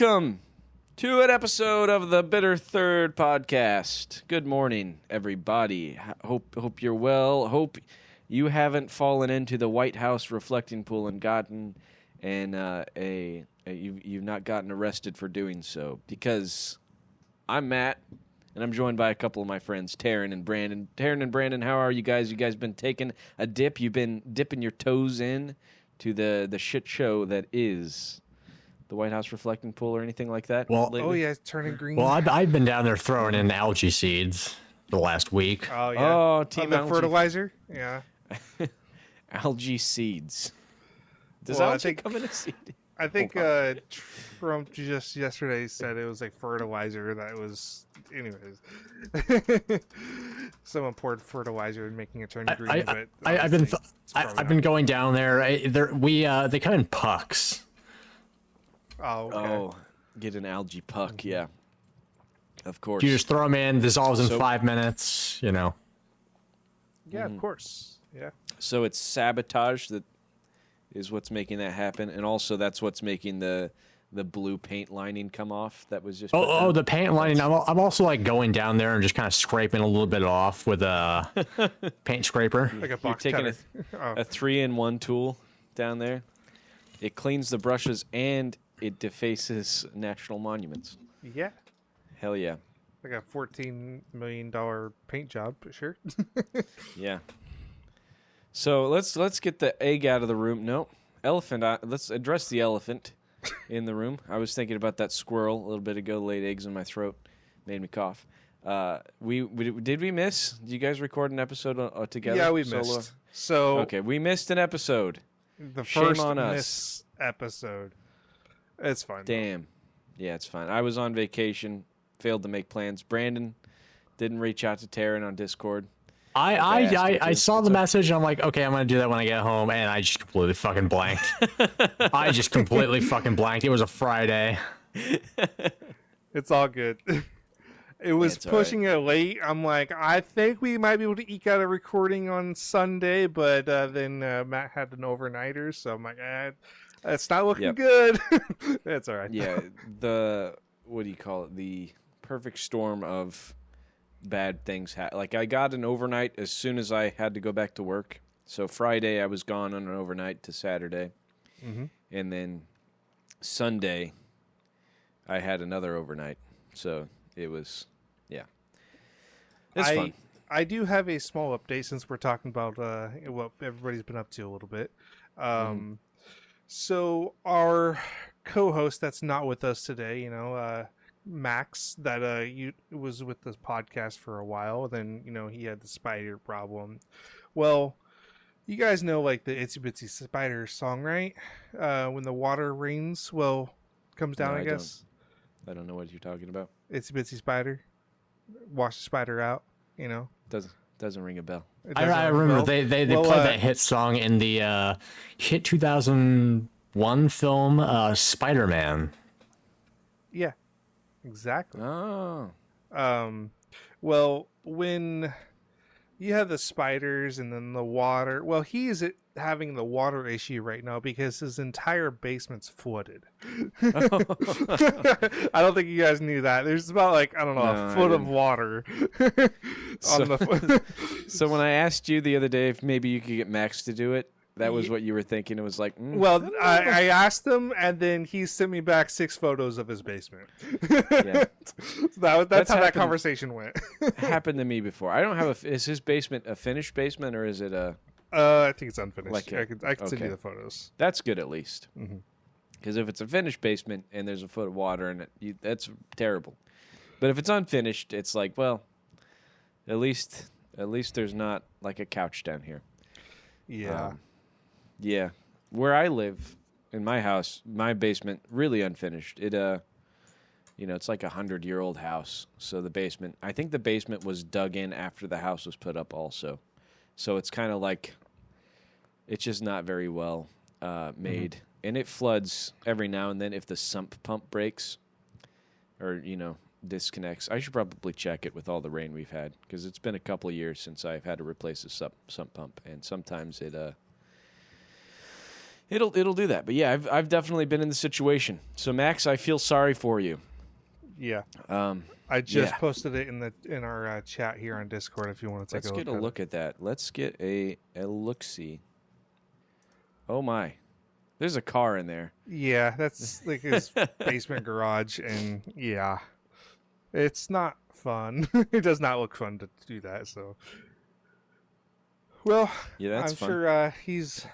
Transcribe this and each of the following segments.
Welcome to an episode of the Bitter Third podcast. Good morning, everybody. Hope you're well. Hope you haven't fallen into the White House reflecting pool and you've not gotten arrested for doing so. Because I'm Matt, and I'm joined by a couple of my friends, Taryn and Brandon. Taryn and Brandon, how are you guys? You guys been taking a dip? You've been dipping your toes in to the shit show that is the White House reflecting pool or anything like that? Well, lately? Oh yeah, it's turning green. Well, I've been down there throwing in algae seeds the last week. Oh yeah. Oh, team the algae. fertilizer. Yeah. Algae seeds. Does Well, algae come in a seed? I think Trump just yesterday said it was like fertilizer that was. Anyways, someone poured fertilizer and making it turn green. I've been going down there. They come in pucks. Oh. Okay. Oh, get an algae puck, yeah. Of course. You just throw them in, dissolves in So- 5 minutes. You know. Yeah, of course. Yeah. So it's sabotage that is what's making that happen, and also that's what's making the blue paint lining come off. That was just The paint lining. I'm also like going down there and just kind of scraping a little bit off with a paint scraper. Like a You're box taking cutter. a 3-in-1 tool down there. It cleans the brushes and it defaces national monuments. Yeah. Hell yeah. Like a $14 million paint job, but sure. Yeah. So let's get the egg out of the room. No, elephant. Let's address the elephant in the room. I was thinking about that squirrel a little bit ago. Laid eggs in my throat, made me cough. Did we miss? Did you guys record an episode together? Yeah, we solo? missed. So Okay, we missed an episode. the Shame first on us. miss episode. It's fine. Damn. Yeah, it's fine. I was on vacation, failed to make plans. Brandon didn't reach out to Taryn on Discord. I saw the message and I'm like, okay, I'm gonna do that when I get home, and I just completely fucking blanked. I just completely fucking blanked. It was a Friday. It's all good. It was It's all pushing it late. I'm like, I think we might be able to eke out a recording on Sunday, but then Matt had an overnighter, so I'm like, it's not looking Yep. good. It's all right. Yeah, what do you call it? The perfect storm of bad things. Like, I got an overnight as soon as I had to go back to work. So Friday, I was gone on an overnight to Saturday. Mm-hmm. And then Sunday, I had another overnight. So it was, yeah. It's fun. I do have a small update since we're talking about what everybody's been up to a little bit. So our co-host that's not with us today, Max, that was with the podcast for a while. Then he had the spider problem. Well, you guys know like the Itsy Bitsy Spider song, right? When the water rains, comes down. No, I guess. I don't know what you're talking about. Itsy Bitsy Spider, wash the spider out. Doesn't ring a bell. It I doesn't remember well. they played that hit song in the hit 2001 film Spider-Man. Yeah, exactly. Oh. Well, when you have the spiders and then the water, he's having the water issue right now because his entire basement's flooded. I don't think you guys knew that. There's about a foot of water on the. So when I asked you the other day if maybe you could get Max to do it, that was what you were thinking. It was like, Well, I asked him, and then he sent me back 6 photos of his basement. Yeah. That's how that conversation went. Happened to me before. I don't have is his basement a finished basement or is it a? I think it's unfinished. Like I can send you okay. the photos. That's good at least. Mhm. Because if it's a finished basement and there's a foot of water in it, that's terrible. But if it's unfinished, it's like, well, at least there's not like a couch down here. Yeah. Yeah. Where I live, in my house, my basement, really unfinished. It, it's like 100-year-old house. So I think the basement was dug in after the house was put up also. So it's kind of like, it's just not very well made. Mm-hmm. And it floods every now and then if the sump pump breaks or, disconnects. I should probably check it with all the rain we've had because it's been a couple of years since I've had to replace the sump pump. And sometimes It'll do that. But yeah, I've definitely been in the situation. So Max, I feel sorry for you. Yeah. I just posted it in our chat here on Discord if you want to take a look. Let's get a look at that. Let's get a look-see. Oh my. There's a car in there. Yeah, that's like his basement garage, and yeah. It's not fun. It does not look fun to do that, so well, yeah, that's I'm fun. sure he's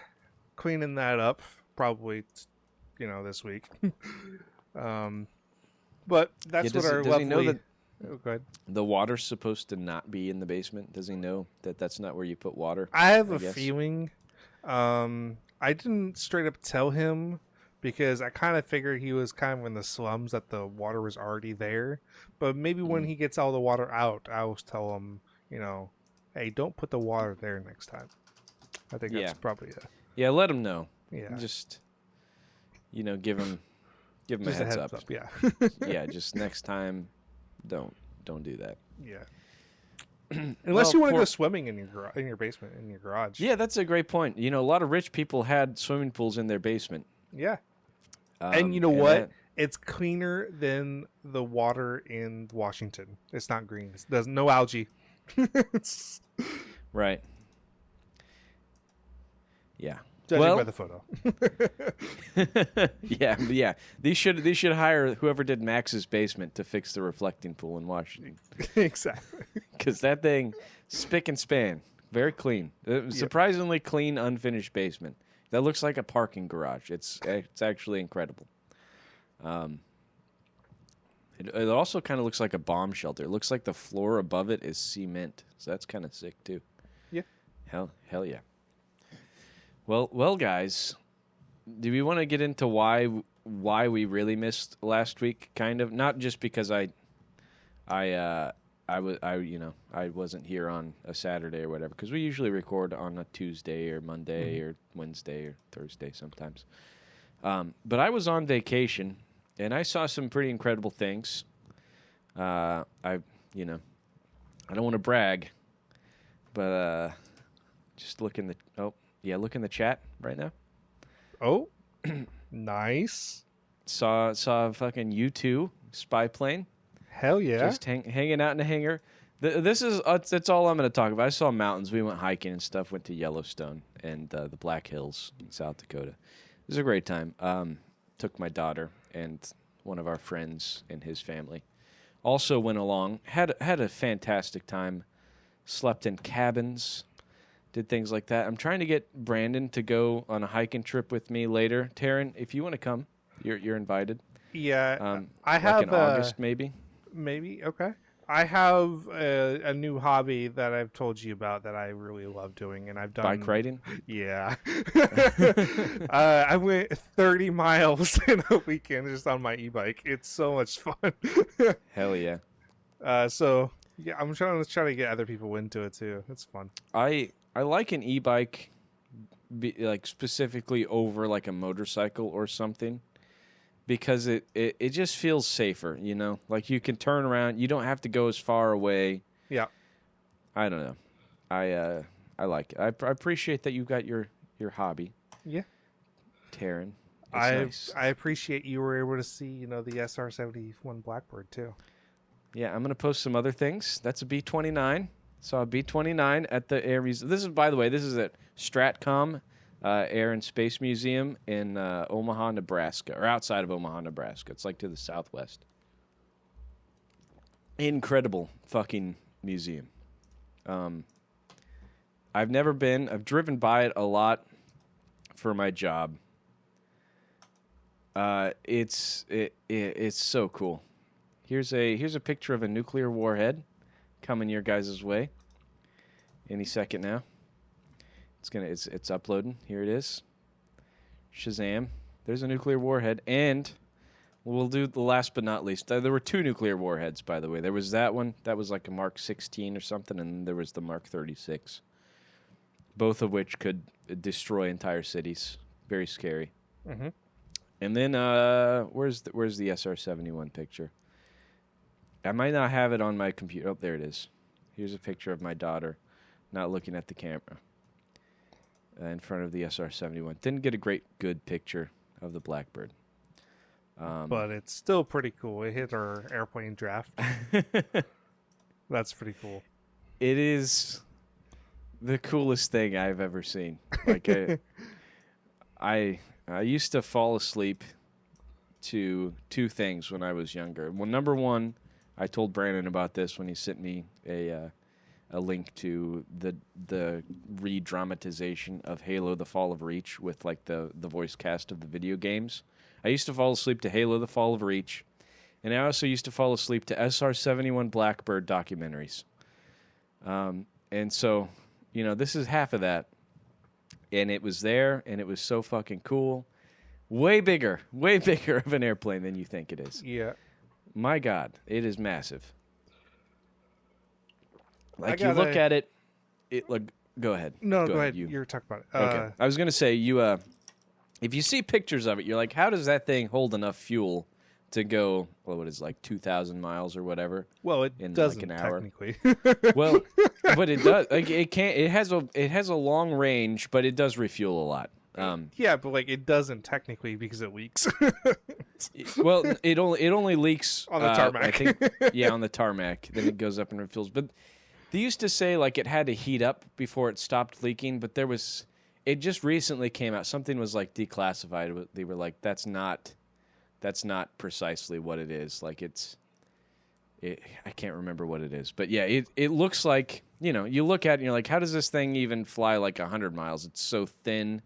cleaning that up probably this week. But that's what our does lovely... he know that oh, go ahead. the water's supposed to not be in the basement? Does he know that that's not where you put water? I have a feeling. I didn't straight up tell him because I kind of figured he was kind of in the slums, that the water was already there. But maybe when he gets all the water out, I'll tell him, hey, don't put the water there next time. I think that's probably it. Yeah, let him know. Yeah. Just, give him a heads up. Yeah. Yeah, just next time, don't do that. Yeah. Unless you want to go swimming in your basement, in your garage. Yeah, that's a great point. A lot of rich people had swimming pools in their basement. Yeah. And you know what? It's cleaner than the water in Washington. It's not green. There's no algae. Right. Yeah. Judging by the photo. Yeah. They should hire whoever did Max's basement to fix the reflecting pool in Washington. Exactly. Because that thing, spick and span, very clean. Surprisingly clean, unfinished basement. That looks like a parking garage. It's actually incredible. It also kind of looks like a bomb shelter. It looks like the floor above it is cement. So that's kind of sick too. Yeah. Hell yeah. Well, guys, do we want to get into why we really missed last week? Kind of, not just because I wasn't here on a Saturday or whatever, because we usually record on a Tuesday or Monday or Wednesday or Thursday sometimes. But I was on vacation and I saw some pretty incredible things. I don't want to brag, but just look in the look in the chat right now. Oh, nice. Saw a fucking U-2 spy plane. Hell yeah. Just hanging out in a hangar. That's all I'm going to talk about. I saw mountains. We went hiking and stuff. Went to Yellowstone and the Black Hills in South Dakota. It was a great time. Took my daughter and one of our friends and his family. Also went along. Had a fantastic time. Slept in cabins. Did things like that. I'm trying to get Brandon to go on a hiking trip with me later. Taryn, if you want to come, you're invited. Yeah, I have in August maybe. Maybe okay. I have a new hobby that I've told you about that I really love doing, and I've done bike riding. Yeah, I went 30 miles in a weekend just on my e-bike. It's so much fun. Hell yeah. So yeah, I'm trying to get other people into it too. It's fun. I like an e-bike, like specifically over like a motorcycle or something, because it just feels safer, Like you can turn around, you don't have to go as far away. Yeah. I don't know. I like it. I appreciate that you got your hobby. Yeah. Taryn. Nice. I appreciate you were able to see, the SR-71 Blackbird too. Yeah, I'm gonna post some other things. That's a B-29. Saw a B-29 at the Air Museum. This is at Stratcom Air and Space Museum in Omaha, Nebraska, or outside of Omaha, Nebraska. It's like to the southwest. Incredible fucking museum. I've never been. I've driven by it a lot for my job. It's so cool. Here's a picture of a nuclear warhead coming your guys' way any second now. It's uploading. Here it is. Shazam. There's a nuclear warhead, and we'll do the last but not least. There were 2 nuclear warheads, by the way. There was that one that was like a Mark 16 or something, and then there was the Mark 36. Both of which could destroy entire cities. Very scary. Mm-hmm. And then where's the SR-71 picture? I might not have it on my computer. Oh, there it is. Here's a picture of my daughter not looking at the camera. in front of the SR-71. Didn't get a good picture of the Blackbird. But it's still pretty cool. It hit our airplane draft. That's pretty cool. It is the coolest thing I've ever seen. Like I used to fall asleep to two things when I was younger. Well, number one, I told Brandon about this when he sent me a link to the re-dramatization of Halo: The Fall of Reach with like the voice cast of the video games. I used to fall asleep to Halo: The Fall of Reach, and I also used to fall asleep to SR-71 Blackbird documentaries. And so, this is half of that. And it was there, and it was so fucking cool. Way bigger of an airplane than you think it is. Yeah. My God, it is massive. Like, you look at it, go ahead. No, go ahead. You're talking about it. Okay. I was going to say, if you see pictures of it, you're like, how does that thing hold enough fuel to go, what is like 2,000 miles or whatever? Well, it in doesn't like an hour. technically. Well, but it does. Like it can't. It has a long range, but it does refuel a lot. Yeah, but like it doesn't technically because it leaks. Well, it only leaks on the tarmac. I think, yeah, on the tarmac. Then it goes up and refuels. But they used to say like it had to heat up before it stopped leaking. But it just recently came out. Something was like declassified. They were like, that's not precisely what it is. Like I can't remember what it is. But yeah, it looks like, you look at it and you're like, how does this thing even fly like 100 miles? It's so thin.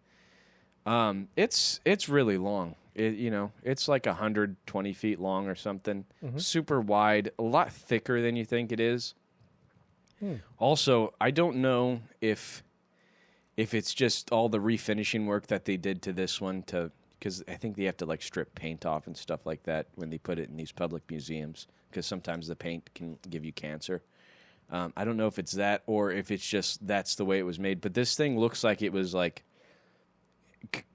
It's really long. It's like 120 feet long or something. Mm-hmm. Super wide, a lot thicker than you think it is. Also, I don't know if it's just all the refinishing work that they did to this one because I think they have to like strip paint off and stuff like that when they put it in these public museums because sometimes the paint can give you cancer. I don't know if it's that or if it's just that's the way it was made. But this thing looks like it was like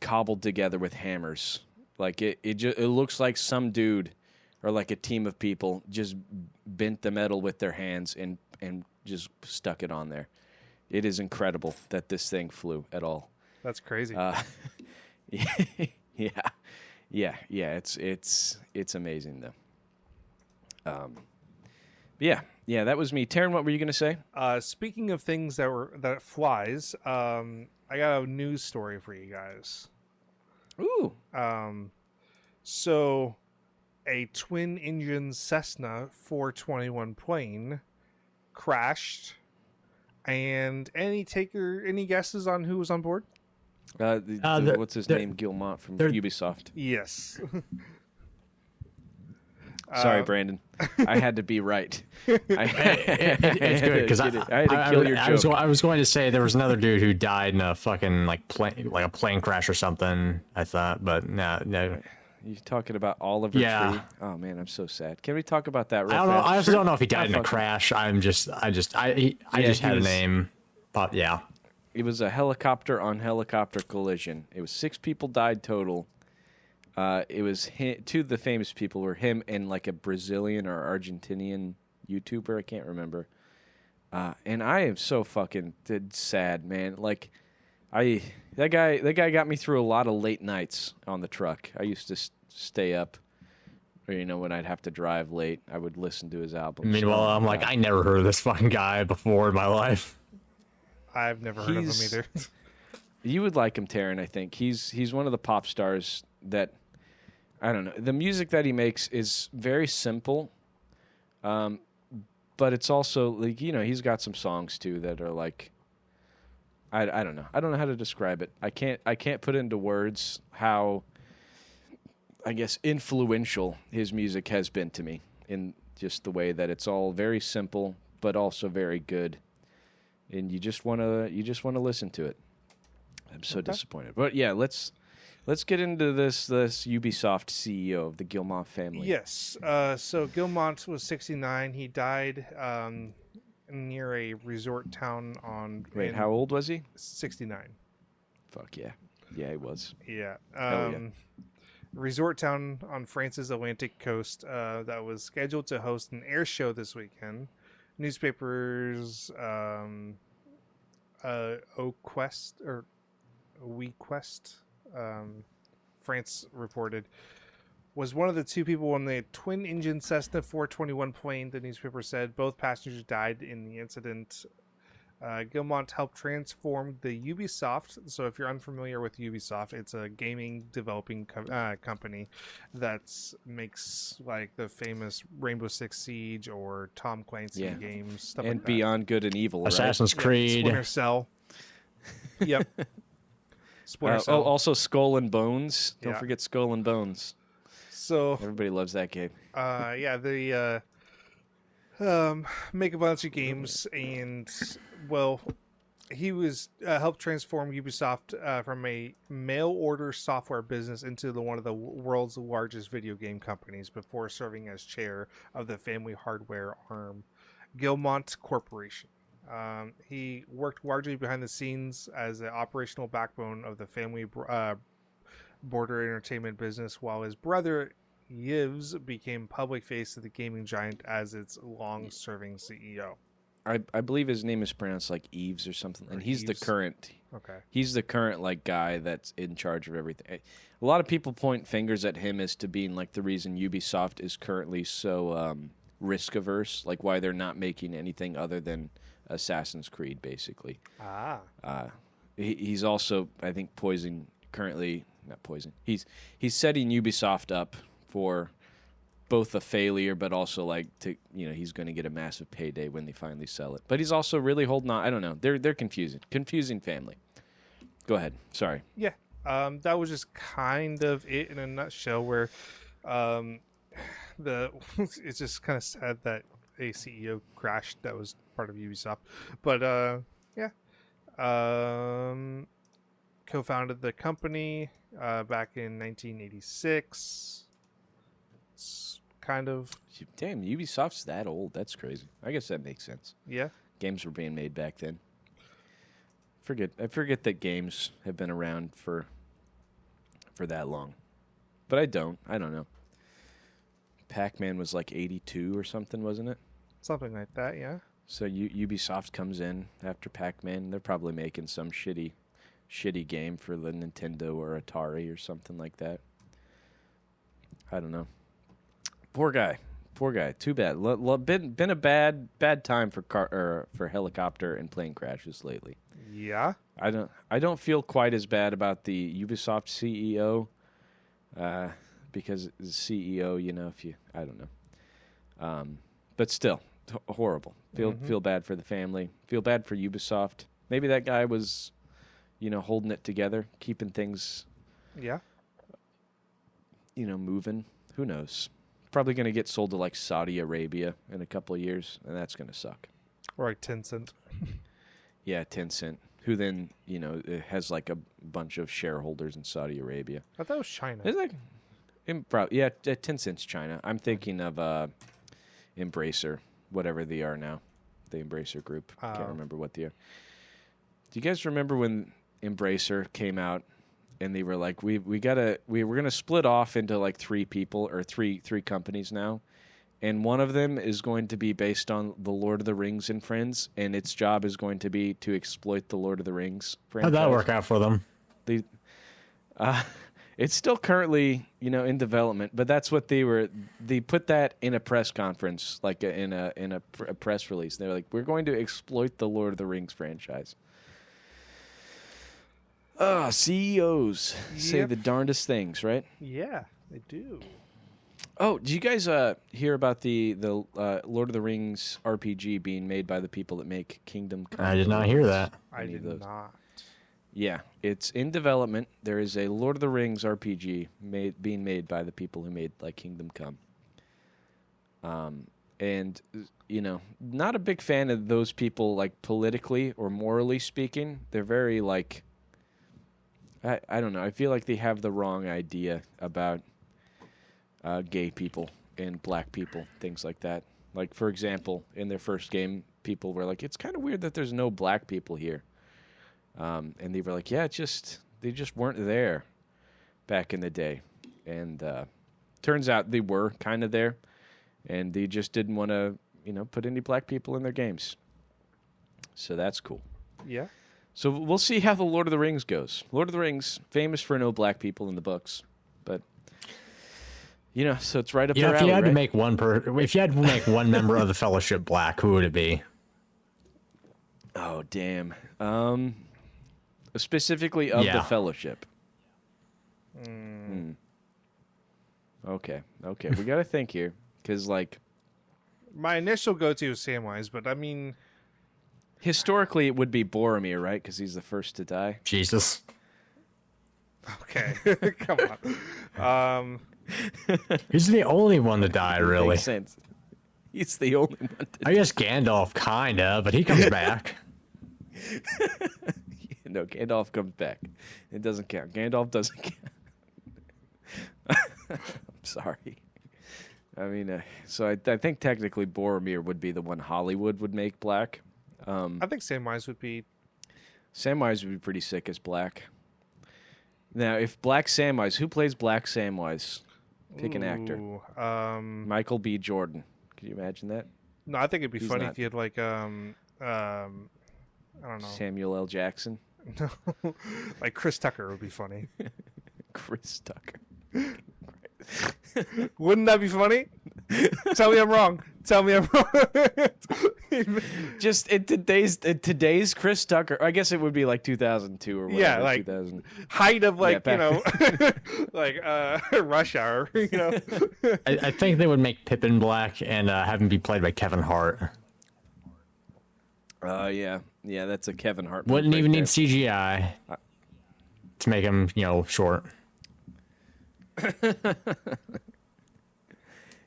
cobbled together with hammers. Like it looks like some dude or like a team of people just bent the metal with their hands and just stuck it on there. It is incredible that this thing flew at all. That's crazy. Yeah. It's amazing though. Yeah. That was me. Taryn, what were you gonna say? Speaking of things that flies, I got a news story for you guys. Ooh. So a twin-engine Cessna 421 plane crashed, and any guesses on who was on board? What's his name? Gilmont from Ubisoft. Yes. Sorry, Brandon. I had to be right. It's good because I had to kill your joke. I was going to say there was another dude who died in a fucking like a plane crash or something. I thought, but no. You talking about Oliver Tree? Oh man, I'm so sad. Can we talk about that? I don't know. I also don't know if he died in a crash. I just had a name. But yeah, it was a helicopter on helicopter collision. It was 6 people died total. It was two of the famous people were him and like a Brazilian or Argentinian YouTuber. I can't remember. And I am so fucking sad, man. Like, that guy got me through a lot of late nights on the truck. I used to stay up, or when I'd have to drive late, I would listen to his album. Meanwhile, I'm like, I never heard of this fucking guy before in my life. I've never heard of him either. You would like him, Taryn. I think he's one of the pop stars that. I don't know. The music that he makes is very simple, but it's also like he's got some songs too that are like I don't know. I don't know how to describe it. I can't put into words how I guess influential his music has been to me in just the way that it's all very simple but also very good, and you just want to listen to it. I'm so disappointed, but yeah, Let's get into this Ubisoft CEO of the Gilmont family. Yes. So Gilmont was 69. He died near a resort town Wait, how old was he? 69. Fuck yeah. Yeah, he was. Yeah. Resort town on France's Atlantic coast that was scheduled to host an air show this weekend. Newspapers, OQuest, or Wequest, France reported, was one of the two people on the twin-engine Cessna 421 plane. The newspaper said both passengers died in the incident. Gilmont helped transform the Ubisoft. So if you're unfamiliar with Ubisoft, it's a gaming developing company that makes like the famous Rainbow Six Siege or Tom Clancy games, stuff and like that. Beyond Good and Evil, Assassin's right? Creed, Splinter Cell. Yep. Splinter Cell. Also Skull and Bones. Don't forget Skull and Bones. So everybody loves that game. They make a bunch of games, and well, he was helped transform Ubisoft from a mail order software business into one of the world's largest video game companies before serving as chair of the family hardware arm, Gilmont Corporation. He worked largely behind the scenes as an operational backbone of the family border entertainment business, while his brother Yves became public face of the gaming giant as its long-serving CEO. I believe his name is pronounced like Eves or something, and he's the current. Okay. He's the current like guy that's in charge of everything. A lot of people point fingers at him as to being like the reason Ubisoft is currently so risk averse, like why they're not making anything other than Assassin's Creed, basically. He's also, I think, He's setting Ubisoft up for both a failure, but also like he's going to get a massive payday when they finally sell it. But he's also really holding on. I don't know. They're confusing family. Go ahead. Sorry. Yeah. That was just kind of it in a nutshell. Where it's just kind of sad that a CEO crashed that was part of Ubisoft, but co-founded the company back in 1986. It's kind of damn. Ubisoft's that old. That's crazy. I guess that makes sense. Yeah, games were being made back then. I forget that games have been around for that long, but I don't know. Pac-Man was like 82 or something, wasn't it? Something like that, yeah. So Ubisoft comes in after Pac-Man. They're probably making some shitty game for the Nintendo or Atari or something like that. I don't know. Poor guy. Too bad. Been a bad time for helicopter and plane crashes lately. Yeah. I don't feel quite as bad about the Ubisoft CEO, because the CEO, I don't know. But still, horrible. Feel bad for the family. Feel bad for Ubisoft. Maybe that guy was, holding it together, keeping things, moving. Who knows? Probably going to get sold to like Saudi Arabia in a couple of years, and that's going to suck. Or like Tencent. Yeah, Tencent, who then, has like a bunch of shareholders in Saudi Arabia. I thought it was China. Is that? Tencent's China. I'm thinking of Embracer, whatever they are now. The Embracer group. Can't remember what they are. Do you guys remember when Embracer came out and they were like, we're gonna split off into like three people or three companies now, and one of them is going to be based on the Lord of the Rings and Friends, and its job is going to be to exploit the Lord of the Rings franchise. How'd that work out for them? It's still currently, in development, but that's what they put that in a press conference, like in a press release. They're like, we're going to exploit the Lord of the Rings franchise. CEOs say the darndest things, right? Yeah, they do. Oh, did you guys hear about the Lord of the Rings RPG being made by the people that make Kingdom Come? I did not hear that. I did not. Yeah, it's in development. There is a Lord of the Rings RPG being made by the people who made like Kingdom Come. And not a big fan of those people, like politically or morally speaking. They're very like, I don't know. I feel like they have the wrong idea about gay people and black people, things like that. Like, for example, in their first game, people were like, it's kind of weird that there's no black people here. And they were like, yeah, they just weren't there back in the day. And turns out they were kind of there, and they just didn't want to, put any black people in their games. So that's cool. Yeah. So we'll see how the Lord of the Rings goes. Lord of the Rings, famous for no black people in the books, but so it's right up their alley, if you had right? to make if you had to make one member of the Fellowship black, who would it be? Oh, damn. Specifically of the Fellowship. Okay. We got to think here, because my initial go-to is Samwise, but I mean, historically it would be Boromir, right? Because he's the first to die. Jesus. Okay, come on. He's the only one to die, really. Makes sense. He's the only one to die. I guess Gandalf, kinda, but he comes back. No, Gandalf comes back. It doesn't count. Gandalf doesn't count. I'm sorry. I mean, so I think technically Boromir would be the one Hollywood would make black. I think Samwise would be. Samwise would be pretty sick as black. Now, if Black Samwise, who plays Black Samwise? Pick an actor. Michael B. Jordan. Can you imagine that? No, I think it'd be funny if you had I don't know. Samuel L. Jackson. No, like Chris Tucker would be funny. Chris Tucker. Wouldn't that be funny? Tell me I'm wrong. Just in today's Chris Tucker, I guess it would be like 2002 or whatever. Yeah, like 2000. Height of like Rush Hour. I think they would make Pippin black and have him be played by Kevin Hart. Yeah, that's a Kevin Hart. Wouldn't even need CGI to make him, short.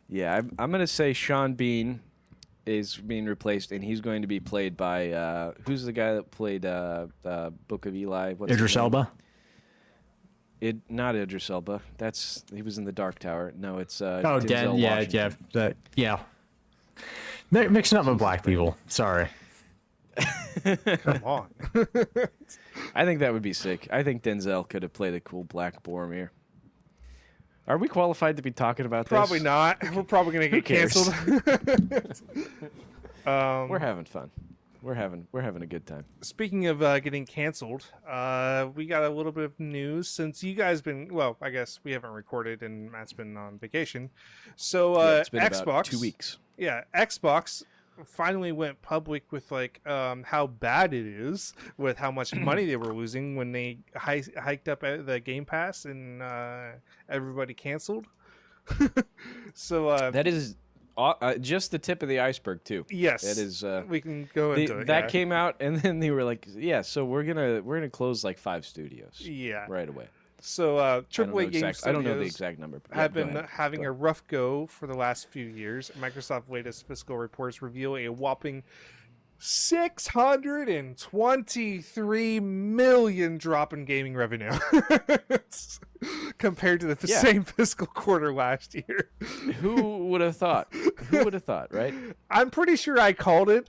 Yeah, I'm going to say Sean Bean is being replaced, and he's going to be played by who's the guy that played Book of Eli? Idris Elba. Not Idris Elba. He was in the Dark Tower. No, it's Dan. Yeah. Mixing up with black people. Sorry. Come on. I think that would be sick. I think Denzel could have played a cool black Boromir. Are we qualified to be talking about Probably this? not. We're probably going to get canceled. We're having fun. We're having a good time. Speaking of getting canceled, we got a little bit of news since you guys I guess we haven't recorded and Matt's been on vacation. So it's been Xbox, about 2 weeks. Yeah, Xbox finally went public with how bad it is with how much money they were losing when they hiked up the Game Pass and everybody canceled. So that is just the tip of the iceberg too. Yes, that is. We can go into it. That came out, and then they were like, "Yeah, so we're gonna close like 5 studios." Yeah, right away. So AAA Game Studios I don't know the exact number. Have been having a rough go for the last few years. Microsoft's latest fiscal reports reveal a whopping $623 million drop in gaming revenue compared to the same fiscal quarter last year. Who would have thought? Right? I'm pretty sure I called it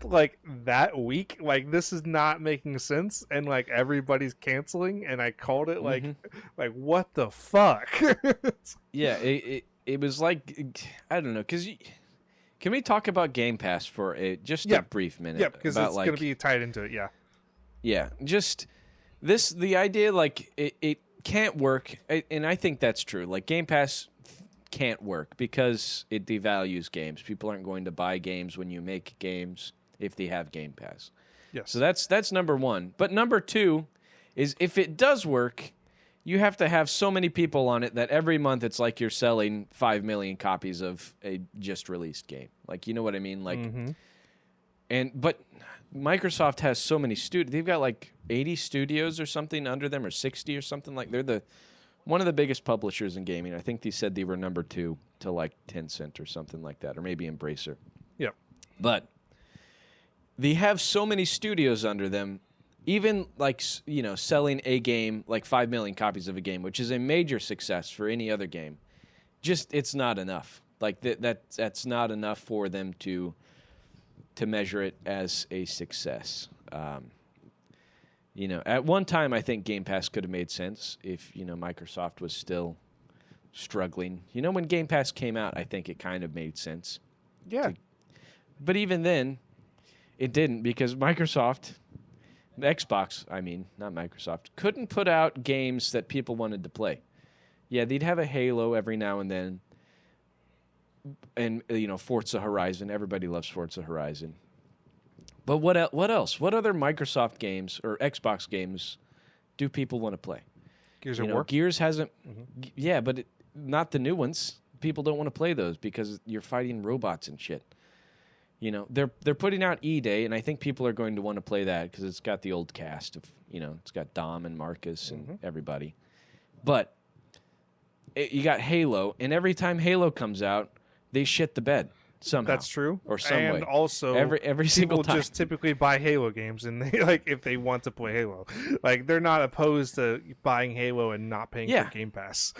that week. This is not making sense, and everybody's canceling. And I called it like what the fuck? Yeah, it was I don't know, because. Can we talk about Game Pass for a brief minute? Yeah, because it's going to be tied into it, yeah. Yeah, just the idea, it can't work, and I think that's true. Game Pass can't work because it devalues games. People aren't going to buy games when you make games if they have Game Pass. Yes. So that's number one. But number two is if it does work, you have to have so many people on it that every month it's like you're selling 5 million copies of a just released game. You know what I mean? But Microsoft has so many studios. They've got 80 studios or something under them, or 60 or something. They're one of the biggest publishers in gaming. I think they said they were number 2 to Tencent or something like that, or maybe Embracer. Yeah. But they have so many studios under them. Even selling a game 5 million copies of a game, which is a major success for any other game, it's not enough. That's not enough for them to measure it as a success. At one time I think Game Pass could have made sense if Microsoft was still struggling. When Game Pass came out, I think it kind of made sense. Yeah. But even then, it didn't, because Microsoft. Xbox, I mean, not Microsoft, couldn't put out games that people wanted to play. Yeah, they'd have a Halo every now and then. And, Forza Horizon. Everybody loves Forza Horizon. But what else? What other Microsoft games or Xbox games do people want to play? Gears of War? Gears hasn't... Mm-hmm. Yeah, but not the new ones. People don't want to play those because you're fighting robots and shit. They're putting out E-Day, and I think people are going to want to play that because it's got the old cast of, it's got Dom and Marcus and everybody. But you got Halo, and every time Halo comes out, they shit the bed somehow. That's true. Or some way. And also, every single time. People just typically buy Halo games, and they if they want to play Halo. They're not opposed to buying Halo and not paying for Game Pass.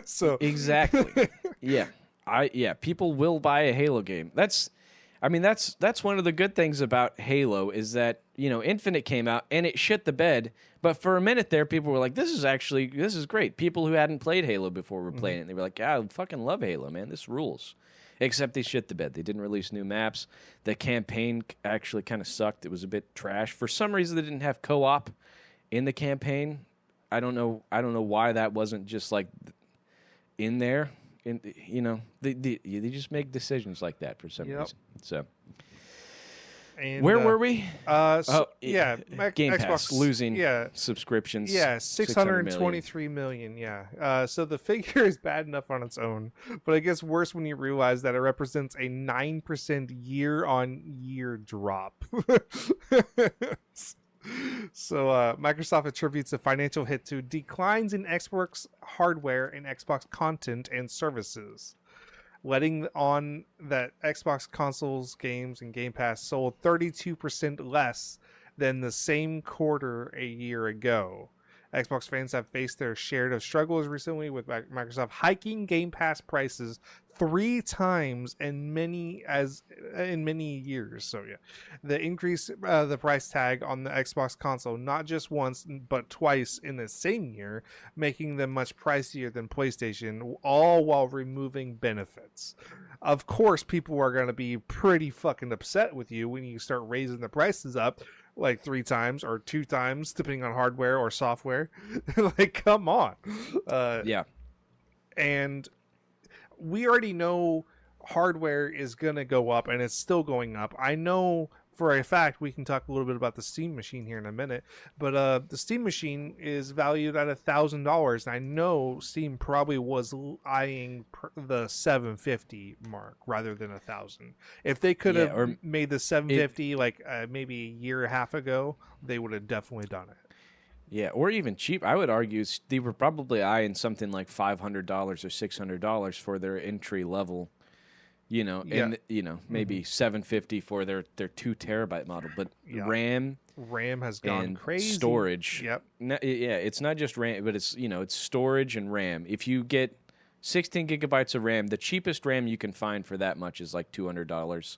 So exactly. Yeah. People will buy a Halo game. That's one of the good things about Halo is that, Infinite came out and it shit the bed. But for a minute there, people were like, this is great. People who hadn't played Halo before were playing it. And they were like, I fucking love Halo, man. This rules. Except they shit the bed. They didn't release new maps. The campaign actually kind of sucked. It was a bit trash. For some reason, they didn't have co-op in the campaign. I don't know why that wasn't just like in there. They just make decisions like that for some reason. So, and, where were we? Game Pass Xbox, losing subscriptions. Yeah, 623 million. Yeah. So the figure is bad enough on its own, but it gets worse when you realize that it represents a 9% year-on-year drop. So Microsoft attributes a financial hit to declines in Xbox hardware and Xbox content and services, letting on that Xbox consoles, games, and Game Pass sold 32% less than the same quarter a year ago. Xbox fans have faced their share of struggles recently, with Microsoft hiking Game Pass prices 3 times in many years. So yeah, the increase the price tag on the Xbox console not just once but twice in the same year, making them much pricier than PlayStation, all while removing benefits. Of course, people are going to be pretty fucking upset with you when you start raising the prices up like 3 times or 2 times, depending on hardware or software. Come on. And we already know hardware is going to go up, and it's still going up. I know for a fact, we can talk a little bit about the Steam machine here in a minute, but the Steam machine is valued at $1,000. And I know Steam probably was eyeing the $750 mark rather than $1,000. If they could have made the $750 maybe a year and a half ago, they would have definitely done it. Yeah, or even cheap. I would argue they were probably eyeing something like $500 or $600 for their entry level. And maybe $750 for their 2 terabyte model, but RAM has gone crazy. Storage. Yep. It's not just RAM, but it's it's storage and RAM. If you get 16 gigabytes of RAM, the cheapest RAM you can find for that much is like $200,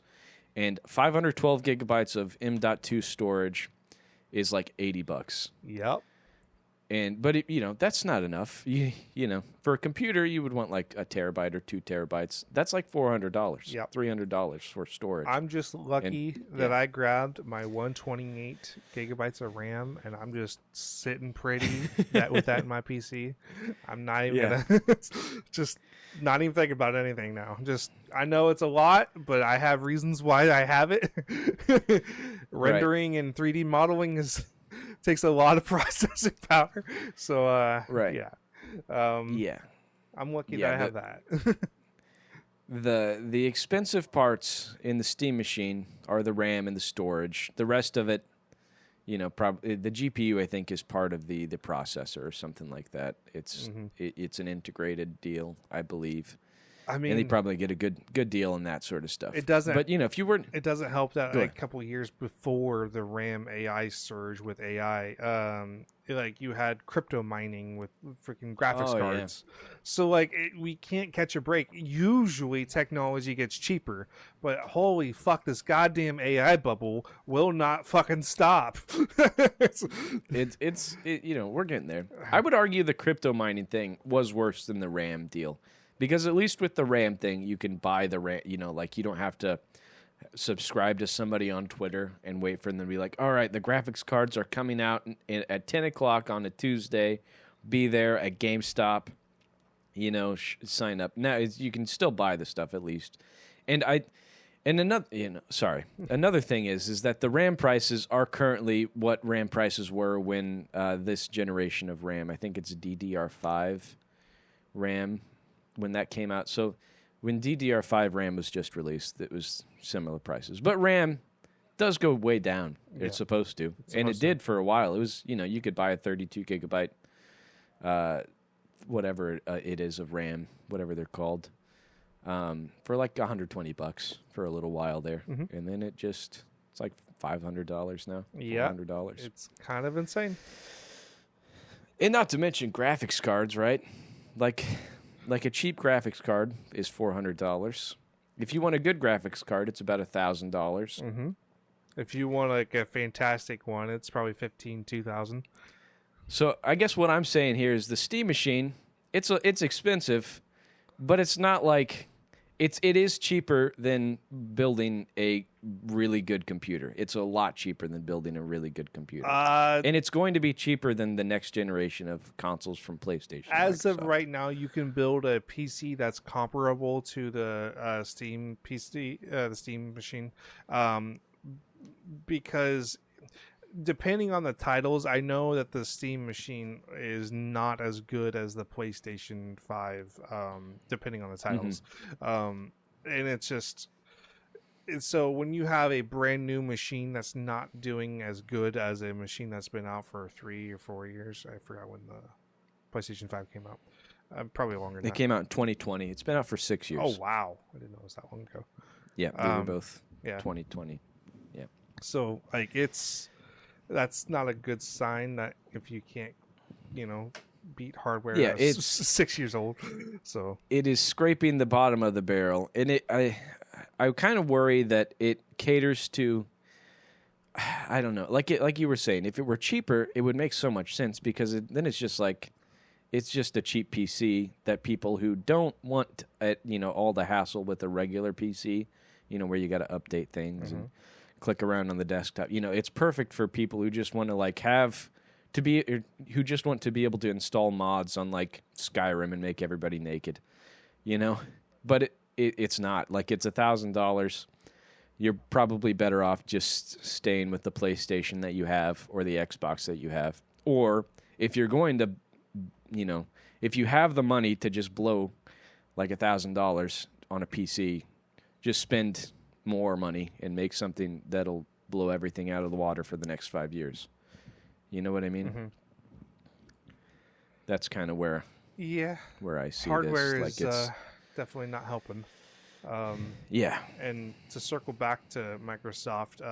and 512 gigabytes of M.2 storage is like $80. Yep. But that's not enough. For a computer, you would want like a terabyte or 2 terabytes. That's like $400, $300 for storage. I'm just lucky that I grabbed my 128 gigabytes of RAM, and I'm just sitting pretty with that in my PC. I'm not even gonna just not even thinking about anything now. I know it's a lot, but I have reasons why I have it. Rendering and 3D modeling takes a lot of processing power. So I'm lucky that I have that. The expensive parts in the Steam machine are the RAM and the storage. The rest of it, probably the GPU, I think, is part of the processor or something like that. It's it's an integrated deal, I believe. I mean, and they probably get a good deal on that sort of stuff. It doesn't. But if you weren't, it doesn't help that a couple of years before the RAM AI surge with AI, you had crypto mining with freaking graphics cards. Yeah. So we can't catch a break. Usually technology gets cheaper, but holy fuck, this goddamn AI bubble will not fucking stop. It's we're getting there. I would argue the crypto mining thing was worse than the RAM deal. Because at least with the RAM thing, you can buy the RAM, you don't have to subscribe to somebody on Twitter and wait for them to be like, all right, the graphics cards are coming out at 10 o'clock on a Tuesday. Be there at GameStop, sign up. Now, you can still buy the stuff at least. Another thing is that the RAM prices are currently what RAM prices were when this generation of RAM, I think it's DDR5 RAM, when that came out. So when DDR5 RAM was just released, it was similar prices. But RAM does go way down. Yeah. It's supposed to. It did for a while. It was, you could buy a 32 gigabyte, whatever it is of RAM, whatever they're called, for like $120 for a little while there. Mm-hmm. And then it's like $500 now. Yeah. $400. It's kind of insane. And not to mention graphics cards, right? Like a cheap graphics card is $400. If you want a good graphics card, it's about $1,000. Mm-hmm. If you want like a fantastic one, it's probably $2,000. So I guess what I'm saying here is the Steam Machine. It's expensive, but it's not like it is cheaper than building a really good computer. It's a lot cheaper than building a really good computer, and it's going to be cheaper than the next generation of consoles from PlayStation. As of right now, you can build a PC that's comparable to the Steam PC, the Steam Machine, because depending on the titles, I know that the Steam Machine is not as good as the PlayStation 5, depending on the titles. Mm-hmm. And so when you have a brand new machine that's not doing as good as a machine that's been out for 3 or 4 years, I forgot when the PlayStation 5 came out. Probably longer than that. It came out in 2020. It's been out for 6 years. Oh, wow. I didn't know it was that long ago. Yeah, they were both 2020. Yeah. So, that's not a good sign that if you can't, beat hardware it's 6 years old. So it is scraping the bottom of the barrel. And I kind of worry that it caters to, I don't know, like you were saying, if it were cheaper, it would make so much sense because then it's just like, it's just a cheap PC that people who don't want, all the hassle with a regular PC, where you got to update things mm-hmm. and click around on the desktop. It's perfect for people who just want to who just want to be able to install mods on like Skyrim and make everybody naked, But it's not. Like, it's $1,000. You're probably better off just staying with the PlayStation that you have or the Xbox that you have. Or if you're going to, if you have the money to just blow like $1,000 on a PC, just spend more money and make something that'll blow everything out of the water for the next 5 years. You know what I mean? Mm-hmm. That's kind of where I see hardware this. Is definitely not helping. And to circle back to Microsoft,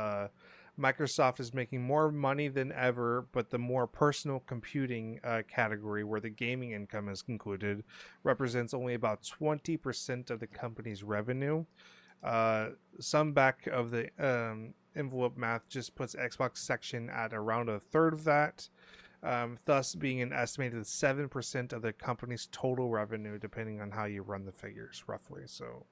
Microsoft is making more money than ever, but the more personal computing category, where the gaming income is included, represents only about 20% of the company's revenue. Some back of the envelope math just puts Xbox section at around a third of that, thus being an estimated 7% of the company's total revenue, depending on how you run the figures, roughly. So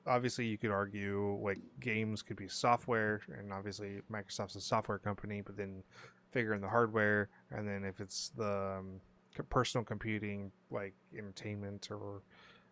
obviously you could argue like games could be software, and obviously Microsoft's a software company, but then figure in the hardware, and then if it's the personal computing, like entertainment or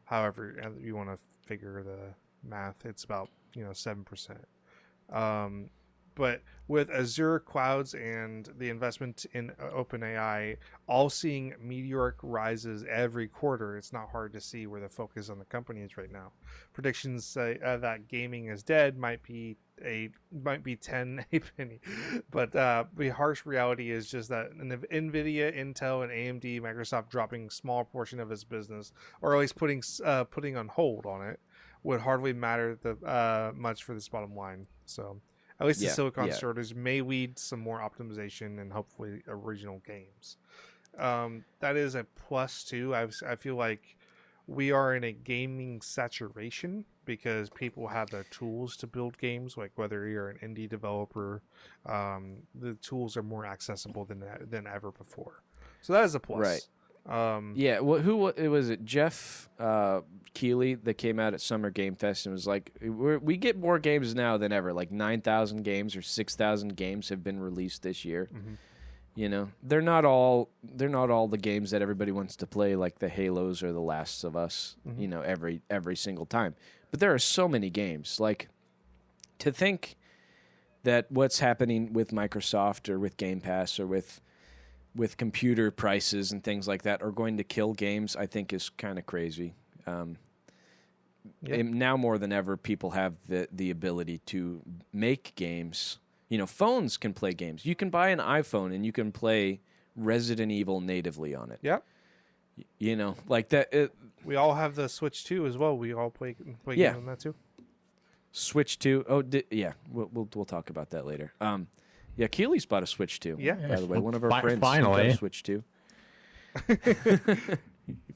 however you want to figure the math, it's about 7%. But with Azure clouds and the investment in OpenAI all seeing meteoric rises every quarter, it's not hard to see where the focus on the company is right now. Predictions say that gaming is dead might be 10 a penny, but the harsh reality is just that NVIDIA, Intel, and AMD, Microsoft dropping a small portion of its business, or at least putting on hold on it, would hardly matter much for this bottom line. So at least the Silicon starters may lead some more optimization and hopefully original games. That is a plus too. I feel like we are in a gaming saturation because people have the tools to build games. Like whether you're an indie developer, the tools are more accessible than ever before. So that is a plus. Right. Yeah, well, who was it? Jeff Keighley that came out at Summer Game Fest and was like, we get more games now than ever. Like 9,000 games or 6,000 games have been released this year. Mm-hmm. You know, they're not all the games that everybody wants to play, like the Halos or the Lasts of Us. Mm-hmm. You know, every single time. But there are so many games. Like, to think that what's happening with Microsoft or with Game Pass or with computer prices and things like that are going to kill games, I think is kind of crazy. Now more than ever, people have the ability to make games. You know, phones can play games. You can buy an iPhone and you can play Resident Evil natively on it. Yep. You know, like that. We all have the Switch 2 as well. We all play games on that too. Switch 2. Oh, yeah. We'll talk about that later. Yeah, Keely's bought a Switch 2. Yeah. By the way, one of our friends finally got a Switch 2. He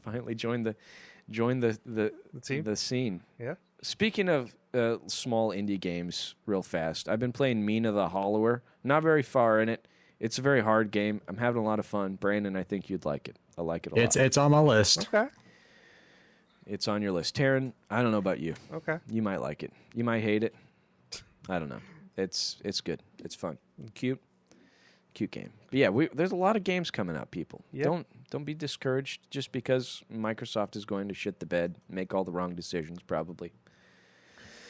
finally joined the team? the scene. Yeah. Speaking of small indie games, real fast, I've been playing Mina the Hollower. Not very far in it. It's a very hard game. I'm having a lot of fun. Brandon, I think you'd like it. I like it a lot. It's on my list. Okay. It's on your list. Taryn, I don't know about you. Okay. You might like it. You might hate it. I don't know. It's good. It's fun. Cute game. But yeah, there's a lot of games coming out, people. Yep. Don't be discouraged just because Microsoft is going to shit the bed, make all the wrong decisions, probably.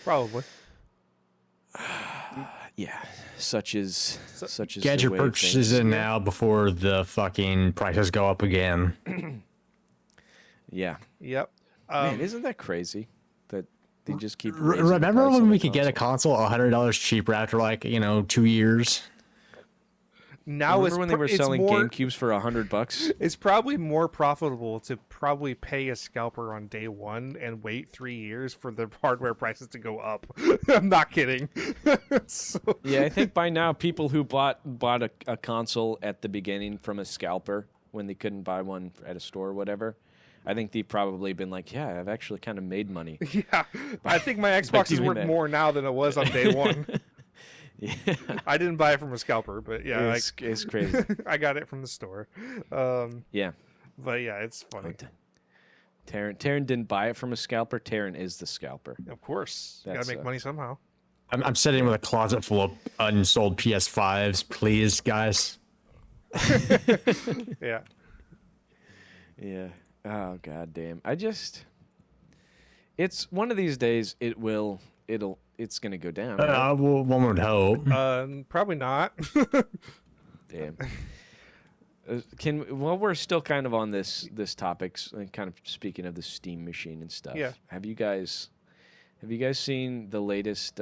Probably. Yeah, such as Get the your way of purchases things. in now before the fucking prices go up again. Yeah. Yep. Man, isn't that crazy that they just keep Remember the price when on we the could get a console $100 cheaper after 2 years? Now Remember when they were selling more, GameCubes for $100? It's probably more profitable to probably pay a scalper on day one and wait 3 years for the hardware prices to go up. I'm not kidding. Yeah, I think by now people who bought a console at the beginning from a scalper when they couldn't buy one at a store or whatever, I think they've probably been like, yeah, I've actually kind of made money. Yeah, I think my Xbox is worth more now than it was on day one. Yeah. I didn't buy it from a scalper, but yeah, it's crazy. I got it from the store. Yeah, but yeah, it's funny. Taryn didn't buy it from a scalper. Taryn is the scalper. Of course, you gotta make money somehow. I'm sitting with a closet full of unsold PS5s. Please, guys. Yeah. Yeah. Oh, god damn. It's one of these days it's going to go down. Right? Well, one would hope. Probably not. Damn. While we're still kind of on this topic, kind of speaking of the Steam machine and stuff. Yeah. Have you guys seen the latest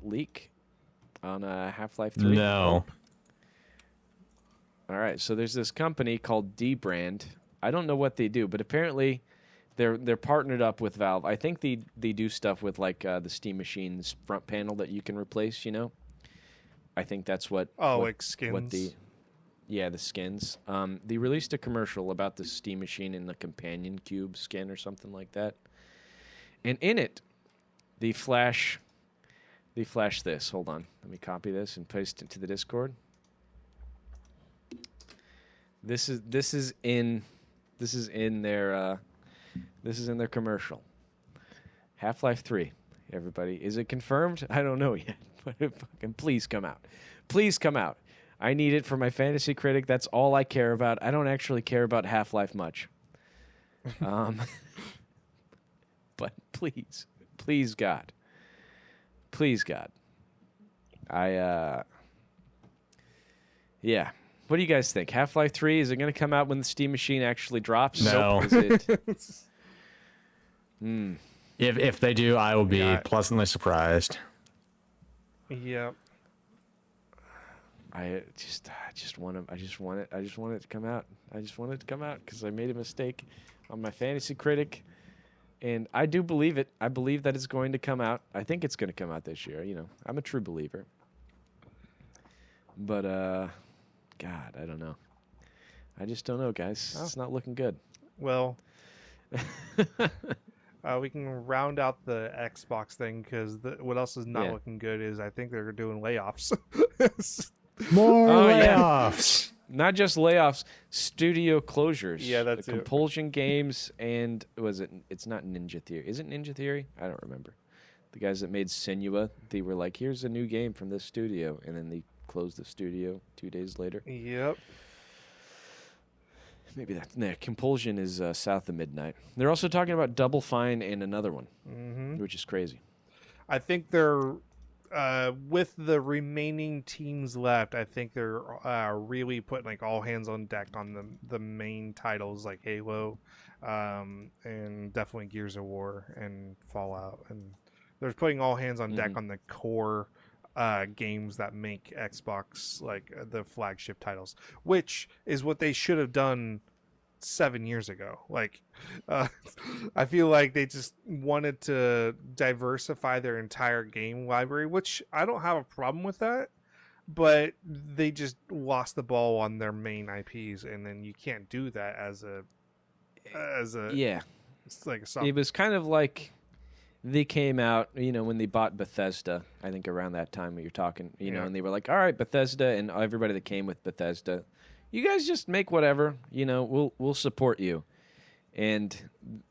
leak on Half-Life 3? No. All right, so there's this company called D-Brand. I don't know what they do, but apparently they're partnered up with Valve. I think they do stuff with the Steam Machine's front panel that you can replace. You know, I think that's what. Like skins. The skins. They released a commercial about the Steam Machine and the Companion Cube skin or something like that, and in it, they flash this. Hold on, let me copy this and paste it to the Discord. This is in their commercial. Half-Life 3, everybody. Is it confirmed? I don't know yet, but fucking please come out. Please come out. I need it for my fantasy critic. That's all I care about. I don't actually care about Half-Life much. But please God. Please God. Yeah. What do you guys think? Half-Life 3, is it going to come out when the Steam Machine actually drops? No. Is it? If they do, I will be pleasantly surprised. Yep. I just want it to come out. I just want it to come out because I made a mistake on my fantasy critic, and I do believe it. I believe that it's going to come out. I think it's going to come out this year. You know, I'm a true believer. But God, I don't know. I just don't know, guys. It's not looking good. Well, we can round out the Xbox thing because what else is not looking good is I think they're doing layoffs. More layoffs. not just layoffs, studio closures. Yeah, that's the Compulsion Games and it's not Ninja Theory. Is it Ninja Theory? I don't remember. The guys that made Senua, they were like, here's a new game from this studio, and then they closed the studio 2 days later. Yep. Maybe Compulsion is south of midnight. They're also talking about Double Fine and another one, which is crazy. I think they're with the remaining teams left. I think they're really putting like all hands on deck on the main titles like Halo, and definitely Gears of War and Fallout, and they're putting all hands on deck on the core games that make Xbox like the flagship titles, which is what they should have done 7 years ago. Like, I feel like they just wanted to diversify their entire game library, which I don't have a problem with that, but they just lost the ball on their main IPs, and then you can't do that as a yeah. It's like it was kind of like they came out, when they bought Bethesda, I think around that time when you're talking, know, and they were like, all right, Bethesda, and everybody that came with Bethesda, you guys just make whatever, we'll support you. And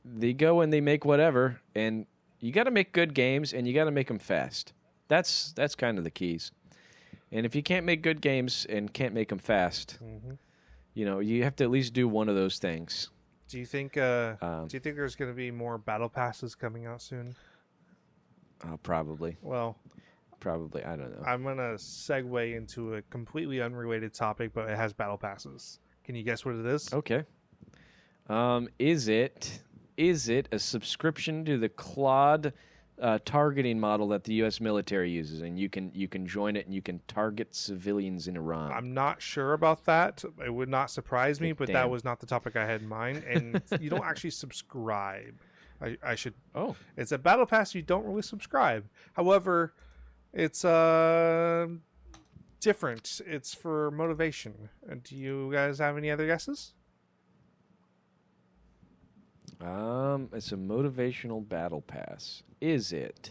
they go and they make whatever, and you got to make good games, and you got to make them fast. That's kind of the keys. And if you can't make good games and can't make them fast, you have to at least do one of those things. Do you think there's going to be more battle passes coming out soon? Probably. Well, probably. I don't know. I'm going to segue into a completely unrelated topic, but it has battle passes. Can you guess what it is? Okay. Is it a subscription to the Claude targeting model that the U.S. military uses, and you can join it and you can target civilians in Iran? I'm not sure about that. It would not surprise me, but that was not the topic I had in mind. And you don't actually subscribe. I should. Oh, it's a battle pass. You don't really subscribe. However, it's different. It's for motivation. Do you guys have any other guesses? It's a motivational battle pass. Is it?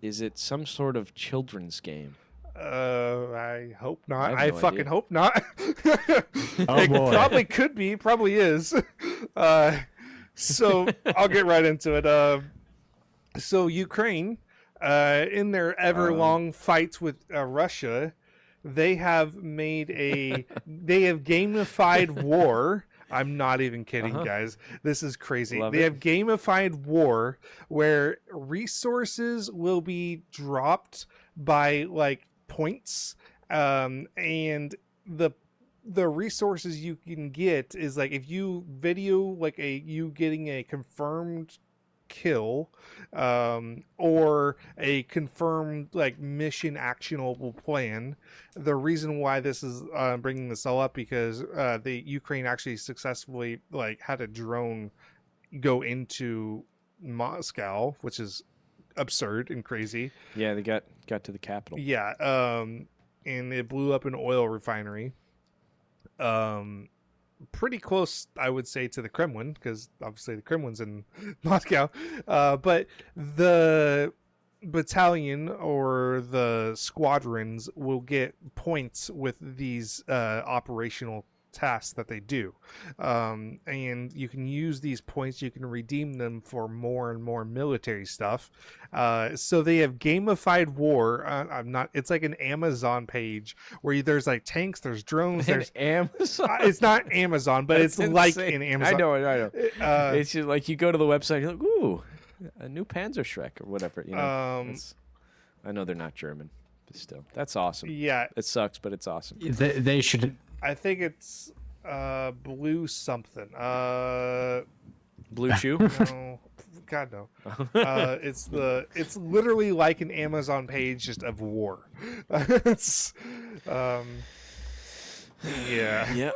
Is it some sort of children's game? I hope not. I fucking hope not. Oh, it boy. probably could be. Probably is. So I'll get right into it. So Ukraine, in their ever-long fights with Russia, they have gamified war. I'm not even kidding, guys. This is crazy. They have gamified war where resources will be dropped by like points, and the resources you can get is like if you video like you getting a confirmed kill, or a confirmed like mission actionable plan. The reason why this is bringing this all up because the Ukraine actually successfully like had a drone go into Moscow, which is absurd and crazy. Yeah, they got to the capital. Yeah, and it blew up an oil refinery. Pretty close, I would say, to the Kremlin, because obviously the Kremlin's in Moscow. But the battalion or the squadrons will get points with these operational tasks that they do. And you can use these points, you can redeem them for more and more military stuff. So they have gamified war. It's like an Amazon page where there's like tanks, there's drones, there's Amazon. It's not Amazon, but it's insane. Like an Amazon. I know. It's just like you go to the website, you're like, ooh, a new Panzerschreck or whatever. I know they're not German, but still, that's awesome. Yeah, it sucks, but it's awesome. They should. I think it's blue something. Blue Chew? No, God no. It's literally like an Amazon page just of war. It's yeah.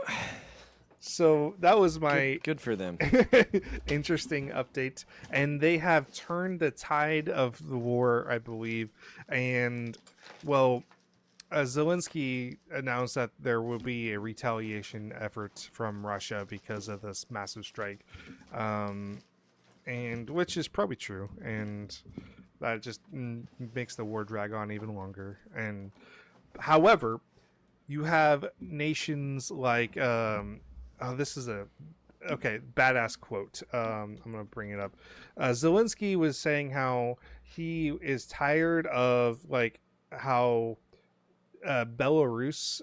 So that was my good for them. interesting update, and they have turned the tide of the war, I believe, and well. Zelensky announced that there will be a retaliation effort from Russia because of this massive strike, and which is probably true, and that just makes the war drag on even longer. And however, you have nations like this is a badass quote. I'm gonna bring it up. Zelensky was saying how he is tired of like how Belarus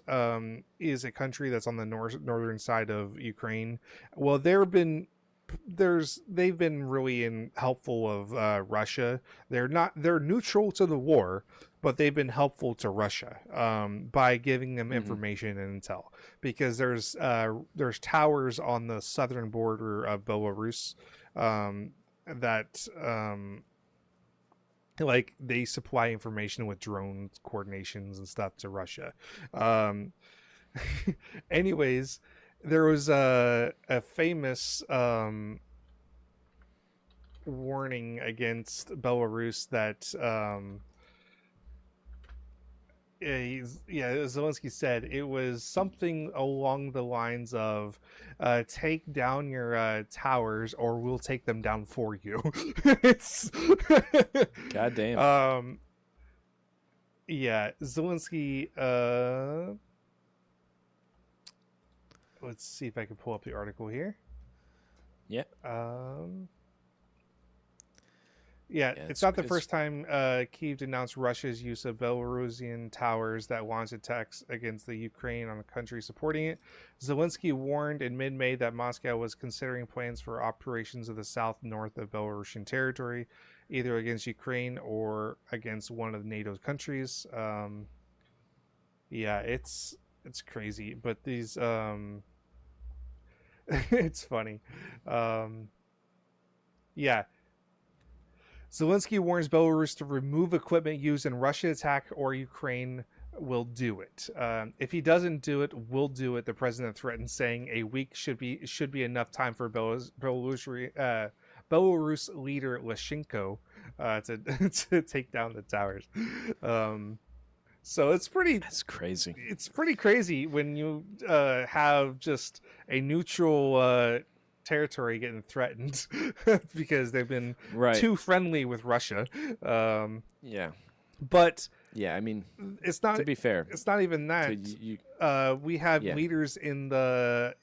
is a country that's on the northern side of Ukraine. Well, they've been really helpful of Russia. They're neutral to the war, but they've been helpful to Russia by giving them information and intel, because there's towers on the southern border of Belarus that like they supply information with drone coordinations and stuff to Russia. Anyways, there was a famous warning against Belarus that Zelensky said it was something along the lines of take down your towers or we'll take them down for you. It's God damn. Yeah, Zelensky let's see if I can pull up the article here. Yeah. It's not the first time Kyiv denounced Russia's use of Belarusian towers that launched attacks against the Ukraine on a country supporting it. Zelensky warned in mid-May that Moscow was considering plans for operations of the south-north of Belarusian territory, either against Ukraine or against one of NATO's countries. It's crazy, but these it's funny. Zelensky warns Belarus to remove equipment used in Russia attack or Ukraine will do it. If he doesn't do it, we'll do it, the president threatened, saying a week should be enough time for Belarus leader Lyshenko to take down the towers. So that's crazy. It's pretty crazy when you have just a neutral territory getting threatened because they've been too friendly with Russia. But I mean, it's not, to be fair, it's not even that. We have leaders in the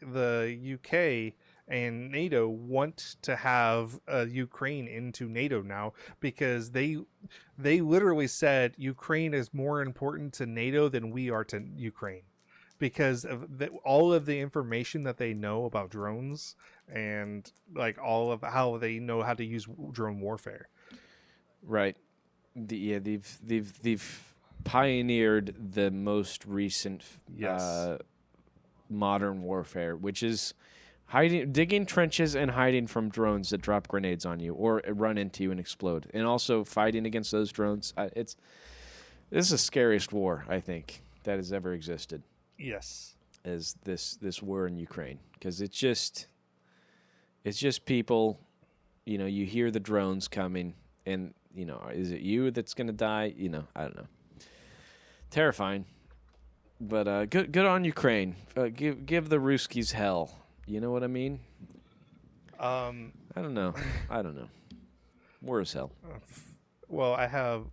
UK and NATO want to have Ukraine into NATO now, because they literally said Ukraine is more important to NATO than we are to Ukraine, because of all of the information that they know about drones and like all of how they know how to use drone warfare. Right. They've pioneered the most recent modern warfare, which is digging trenches and hiding from drones that drop grenades on you or run into you and explode, and also fighting against those drones. This is the scariest war, I think, that has ever existed. Yes, is this war in Ukraine, because it's just people, you hear the drones coming, and is it you that's gonna die? I don't know. Terrifying, but good on Ukraine. Give the Ruskies hell. You know what I mean? I don't know. War is hell. Well, I have.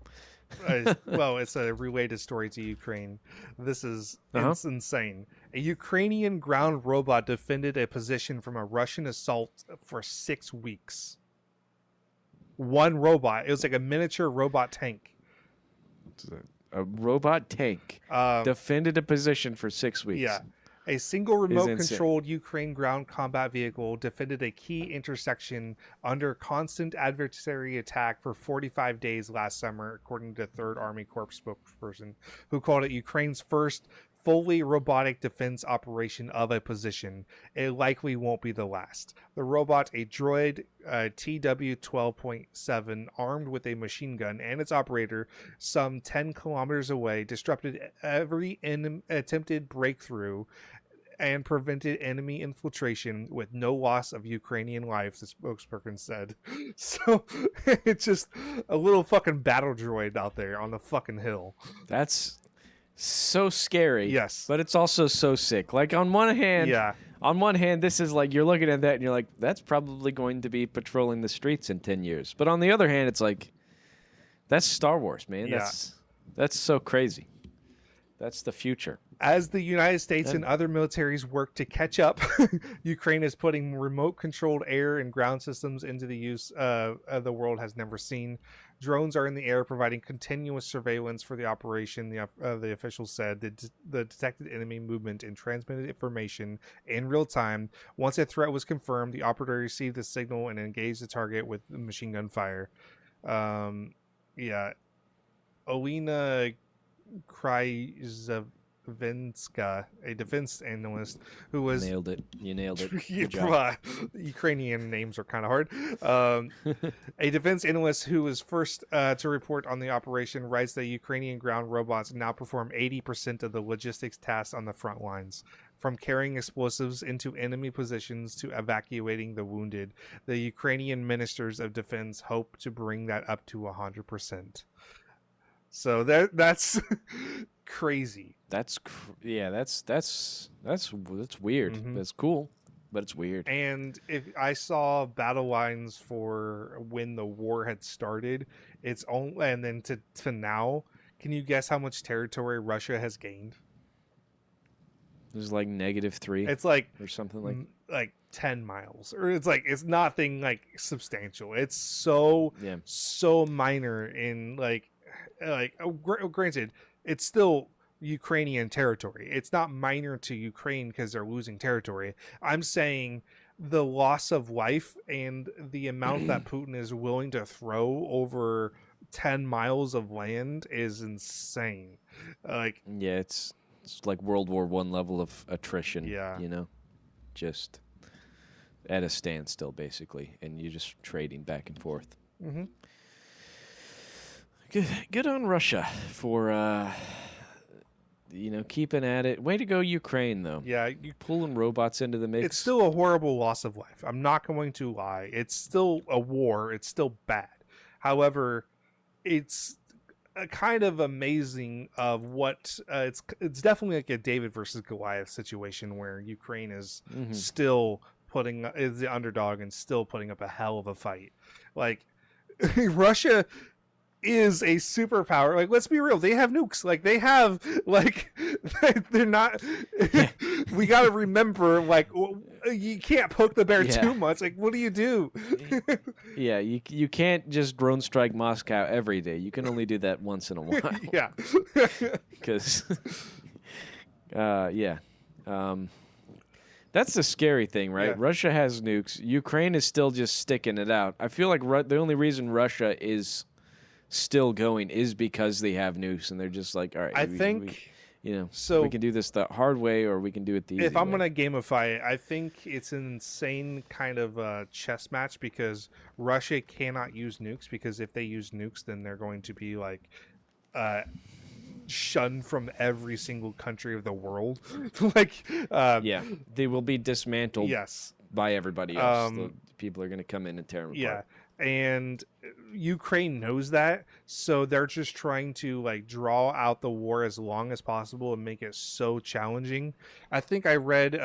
It's a related story to Ukraine. This is it's insane. A Ukrainian ground robot defended a position from a Russian assault for 6 weeks. One robot. It was like a miniature robot tank. A robot tank defended a position for 6 weeks. Yeah. A single remote-controlled Ukraine ground combat vehicle defended a key intersection under constant adversary attack for 45 days last summer, according to 3rd Army Corps spokesperson, who called it Ukraine's first fully robotic defense operation of a position. It likely won't be the last. The robot, a droid TW-12.7, armed with a machine gun, and its operator, some 10 kilometers away, disrupted every attempted breakthrough and prevented enemy infiltration with no loss of Ukrainian life, the spokesperson said. So it's just a little fucking battle droid out there on the fucking hill. That's so scary. Yes. But it's also so sick. Like, on one hand, this is like, you're looking at that and you're like, that's probably going to be patrolling the streets in 10 years. But on the other hand, it's like, that's Star Wars, man. Yeah. That's so crazy. That's the future. As the United States and other militaries work to catch up, Ukraine is putting remote-controlled air and ground systems into the use the world has never seen. Drones are in the air, providing continuous surveillance for the operation. The officials said the detected enemy movement and transmitted information in real time. Once a threat was confirmed, the operator received the signal and engaged the target with machine gun fire. Olena Kryzvenska, a defense analyst who was nailed it. You nailed it. Ukrainian names are kind of hard. A defense analyst who was first to report on the operation writes that Ukrainian ground robots now perform 80% of the logistics tasks on the front lines, from carrying explosives into enemy positions to evacuating the wounded. The Ukrainian ministers of defense hope to bring that up to 100%. So that's crazy. That's weird. Mm-hmm. That's cool, but it's weird. And if I saw battle lines for when the war had started, it's only, and then to now, can you guess how much territory Russia has gained? It's like -3. It's like or something like 10 miles, or it's nothing like substantial. It's so minor in granted, it's still Ukrainian territory. It's not minor to Ukraine because they're losing territory. I'm saying the loss of life and the amount that Putin is willing to throw over 10 miles of land is insane. It's like World War I level of attrition. Yeah, just at a standstill basically, and you're just trading back and forth. Mm-hmm. Good on Russia for keeping at it. Way to go, Ukraine, though. Yeah, pulling robots into the mix. It's still a horrible loss of life. I'm not going to lie. It's still a war. It's still bad. However, it's a kind of amazing of what it's definitely like a David versus Goliath situation where Ukraine is still is the underdog and still putting up a hell of a fight. Like Russia is a superpower. Like, let's be real, they have nukes. Like, they have they're not we got to remember, like, you can't poke the bear too much. Like, what do you do? You can't just drone strike Moscow every day. You can only do that once in a while. Because that's the scary thing, right? Russia has nukes. Ukraine is still just sticking it out. I feel like the only reason Russia is still going is because they have nukes, and they're just like, all right, so we can do this the hard way, or we can do it the easy way. If I'm gonna gamify it, I think it's an insane kind of chess match, because Russia cannot use nukes, because if they use nukes, then they're going to be like shunned from every single country of the world. They will be dismantled by everybody else. The people are going to come in and tear them apart. And Ukraine knows that, so they're just trying to like draw out the war as long as possible and make it so challenging. I think I read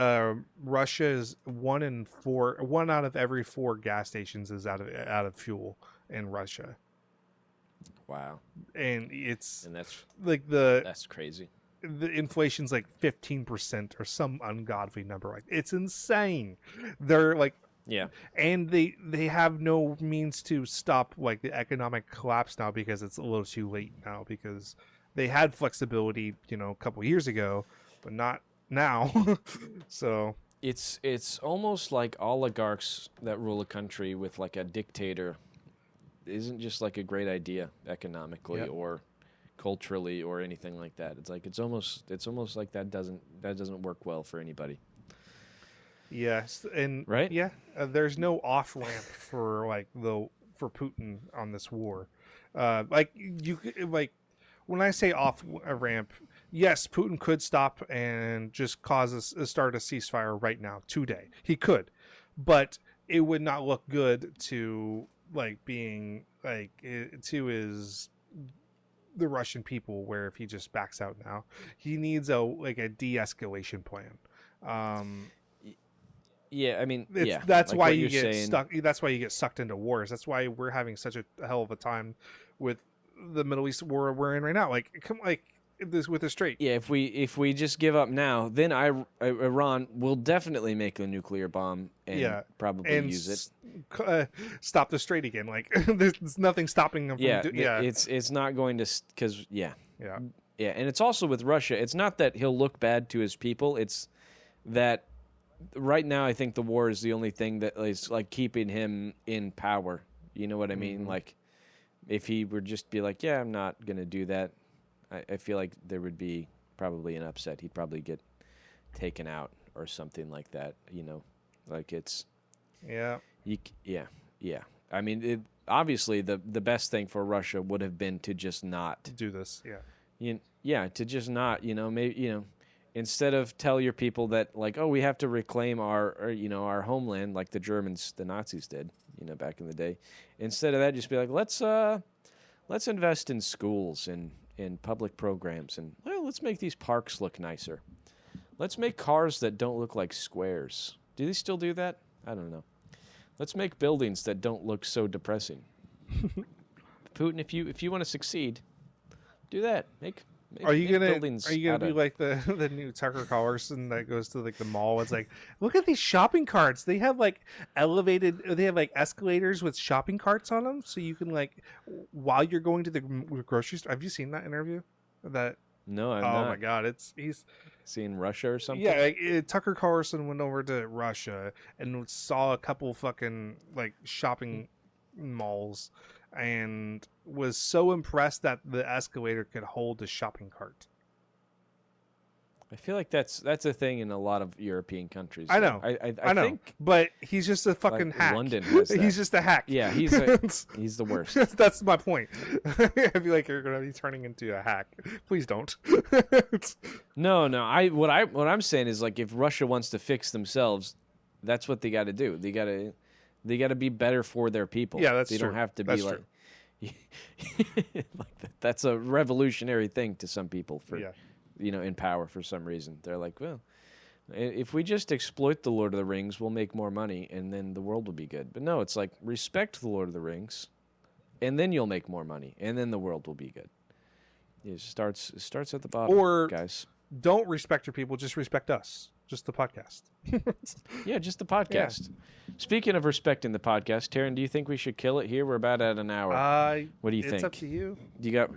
Russia's 1 out of every 4 gas stations is out of fuel in Russia. Wow. And that's like that's crazy. The inflation's like 15% or some ungodly number. Like, it's insane. They're like, and they have no means to stop like the economic collapse now, because it's a little too late now, because they had flexibility, a couple years ago, but not now. So it's almost like oligarchs that rule a country with like a dictator isn't just like a great idea economically or culturally or anything like that. It's like it's almost like that doesn't work well for anybody. Yes, and there's no off ramp for Putin on this war. When I say off ramp, yes, Putin could stop and just start a ceasefire right now, today. He could, but it would not look good to being to the Russian people, where if he just backs out now, he needs a de-escalation plan. That's why you get stuck. That's why you get sucked into wars. That's why we're having such a hell of a time with the Middle East war we're in right now. this with a strait. Yeah, if we just give up now, then Iran will definitely make a nuclear bomb and probably use it. Stop the strait again. Like there's nothing stopping them. It's not going to because yeah, and it's also with Russia. It's not that he'll look bad to his people. It's that right now I think the war is the only thing that is like keeping him in power. You know what I mean? Like if he would just be like, yeah, I'm not gonna do that. I feel like there would be probably an upset. He'd probably get taken out or something like that. You know, like it's yeah. I mean, obviously the best thing for Russia would have been to just not do this. To just not. You know, maybe instead of tell your people that like, oh, we have to reclaim our homeland like the Germans, the Nazis did. You know, back in the day. Instead of that, just be like, let's invest in schools and in public programs, and let's make these parks look nicer. Let's make cars that don't look like squares. Do they still do that? I don't know. Let's make buildings that don't look so depressing. Putin, if you want to succeed, do that. Are you gonna be like the new Tucker Carlson that goes to like the mall? It's like, look at these shopping carts. They have like escalators with shopping carts on them, so you can like while you're going to the grocery store. Have you seen that interview? No, I've not. Oh my god, he's seen Russia or something. Yeah, Tucker Carlson went over to Russia and saw a couple fucking like shopping malls. And was so impressed that the escalator could hold a shopping cart. I feel like that's a thing in a lot of European countries. I know. I know. Think, but he's just a fucking hack. London has that. He's just a hack. Yeah, he's the worst. That's my point. I feel like you're going to be turning into a hack. Please don't. No. What I'm saying is like if Russia wants to fix themselves, that's what they got to do. They got to be better for their people. Yeah, that's true. They don't have to be that's like, like that. That's a revolutionary thing to some people in power for some reason. They're like, well, if we just exploit the Lord of the Rings, we'll make more money and then the world will be good. But no, it's like respect the Lord of the Rings and then you'll make more money and then the world will be good. It starts at the bottom, or guys. Don't respect your people, just respect us. Just the podcast. Yeah, just the podcast. Yeah. Speaking of respecting the podcast, Taryn, do you think we should kill it here? We're about at an hour. What do you think? It's up to you.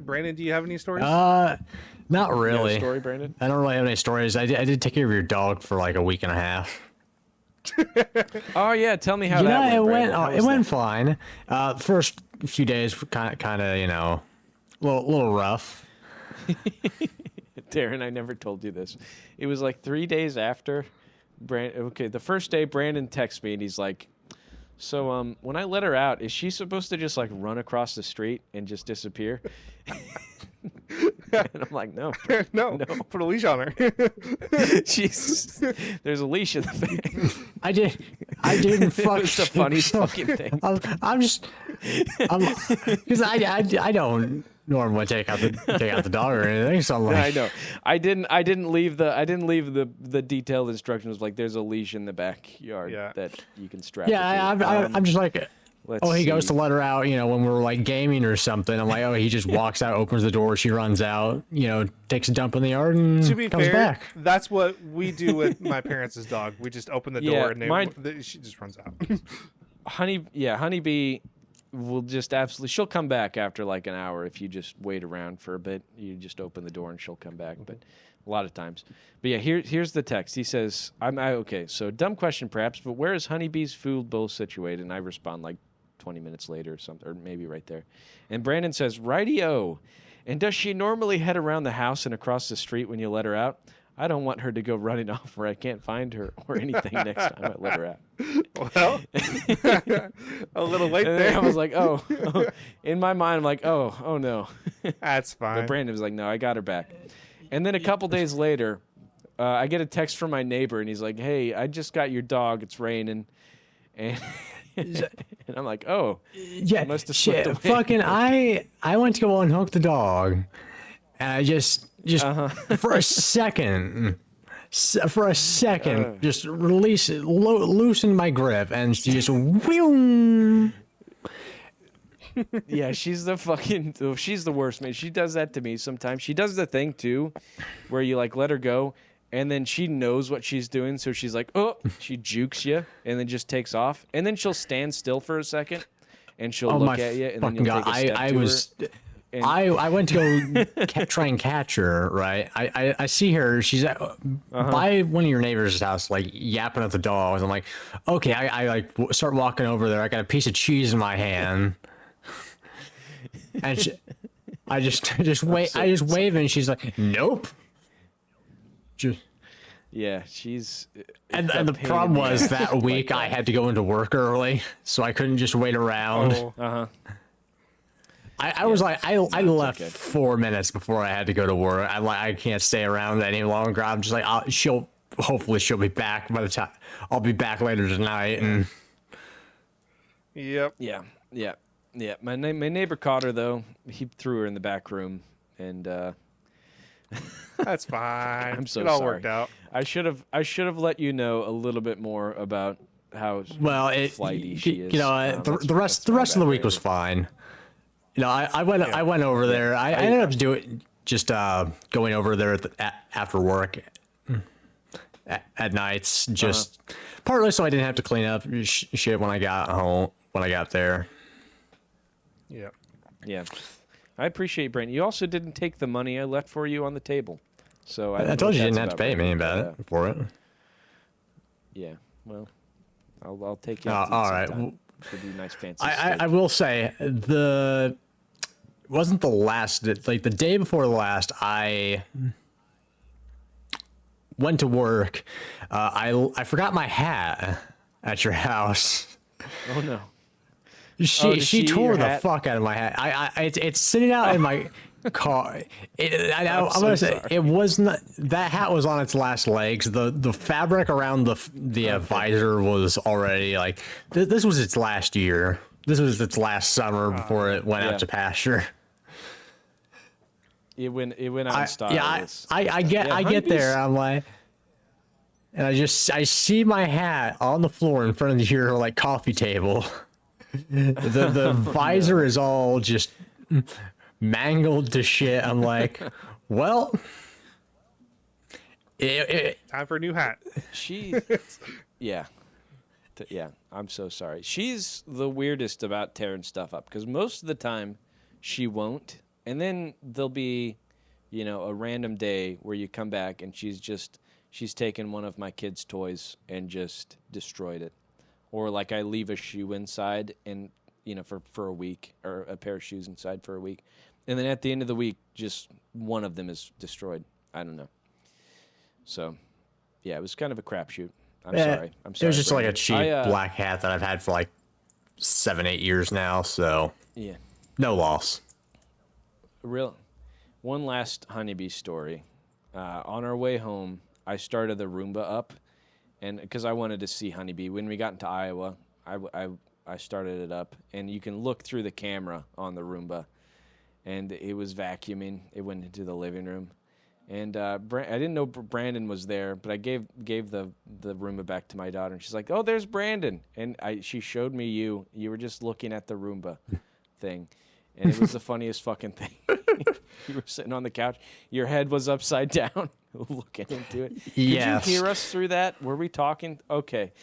Brandon, do you have any stories? Not really. You have a story, Brandon? I don't really have any stories. I did take care of your dog for like a week and a half. Oh yeah, tell me how that went. It went fine. First few days kind of a little rough. Darren, I never told you this. It was like 3 days after the first day Brandon texts me and he's like, so when I let her out, is she supposed to just like run across the street and just disappear? And I'm like, no. Put a leash on her. There's a leash in the thing. I didn't fuck. It's the funniest fucking thing. Because I don't normally take out the dog or anything. So I'm like, I know. I didn't leave the detailed instructions. Like there's a leash in the backyard that you can strap. Yeah, I'm just like. He goes to let her out, when we're like gaming or something. I'm like, he just walks out, opens the door, she runs out, takes a dump in the yard and comes back. That's what we do with my parents' dog. We just open the door and she just runs out. Honeybee will just she'll come back after like an hour if you just wait around for a bit. You just open the door and she'll come back, but a lot of times. But yeah, here's the text. He says, okay, so dumb question perhaps, but where is Honeybee's food bowl situated? And I respond like 20 minutes later or something, or maybe right there. And Brandon says, righty-o. And does she normally head around the house and across the street when you let her out? I don't want her to go running off where I can't find her or anything next time I let her out. Well, a little late there. I was like, oh. In my mind, I'm like, oh no. That's fine. But Brandon was like, no, I got her back. And then a couple days later, I get a text from my neighbor, and he's like, hey, I just got your dog. It's raining. And I'm like, oh, yeah, must have slipped away. Fucking, I went to go unhook the dog, and I just for a second, just loosened my grip, and she just whew. Yeah, she's the worst, man. She does that to me sometimes. She does the thing too, where you like let her go, and then she knows what she's doing, so she's like, oh, she jukes you, and then just takes off, and then she'll stand still for a second, and she'll look at you, and then you'll take a step to her. I went to go try and catch her, right? I see her. She's by one of your neighbors' house, like yapping at the dogs. I'm like, okay, I like start walking over there. I got a piece of cheese in my hand, and I just wave, and she's like, nope. Yeah, she's. And the problem was that week I had to go into work early, so I couldn't just wait around. Oh, I was like, I left 4 minutes before I had to go to work. I can't stay around any longer. I'm just like, hopefully she'll be back by the time I'll be back later tonight. And yep. Yeah. My neighbor caught her though. He threw her in the back room, and that's fine. I'm so it all sorry. worked out. I should have let you know a little bit more about how flighty she is. You know, the rest of the week was fine. You know, I went over there. I ended up going over there after work at nights, just partly so I didn't have to clean up shit when I got home, when I got there. Yeah. I appreciate Brent. You also didn't take the money I left for you on the table, so I told you didn't have to pay me about it for it. Yeah, well, I'll take it. All right. To do nice fancy. I will say wasn't the last, like the day before the last, I went to work. I forgot my hat at your house. Oh no. She tore the fuck out of my hat. It's sitting out in my car. I'm gonna say it was not. That hat was on its last legs. The fabric around the visor was already like this was its last year. This was its last summer before it went out to pasture. It went out in style. Yeah, I get there. I'm like, and I see my hat on the floor in front of your like coffee table. The visor is all just mangled to shit. I'm like, well, time for a new hat. Yeah. I'm so sorry. She's the weirdest about tearing stuff up because most of the time she won't, and then there'll be, a random day where you come back and she's taken one of my kids' toys and just destroyed it. Or like I leave a shoe inside and, for a week, or a pair of shoes inside for a week. And then at the end of the week, just one of them is destroyed. I don't know. So, yeah, it was kind of a crapshoot. I'm sorry. It was just like a cheap black hat that I've had for like 7-8 years now. So, yeah, no loss. One last honeybee story. On our way home, I started the Roomba up. And because I wanted to see honeybee, when we got into Iowa, I started it up, and you can look through the camera on the Roomba, and it was vacuuming. It went into the living room, and I didn't know Brandon was there, but I gave the Roomba back to my daughter, and she's like, "Oh, there's Brandon," and she showed me you. You were just looking at the Roomba thing, and it was the funniest fucking thing. You were sitting on the couch, your head was upside down. Looking into it. Yes. Did you hear us through that? Were we talking? Okay.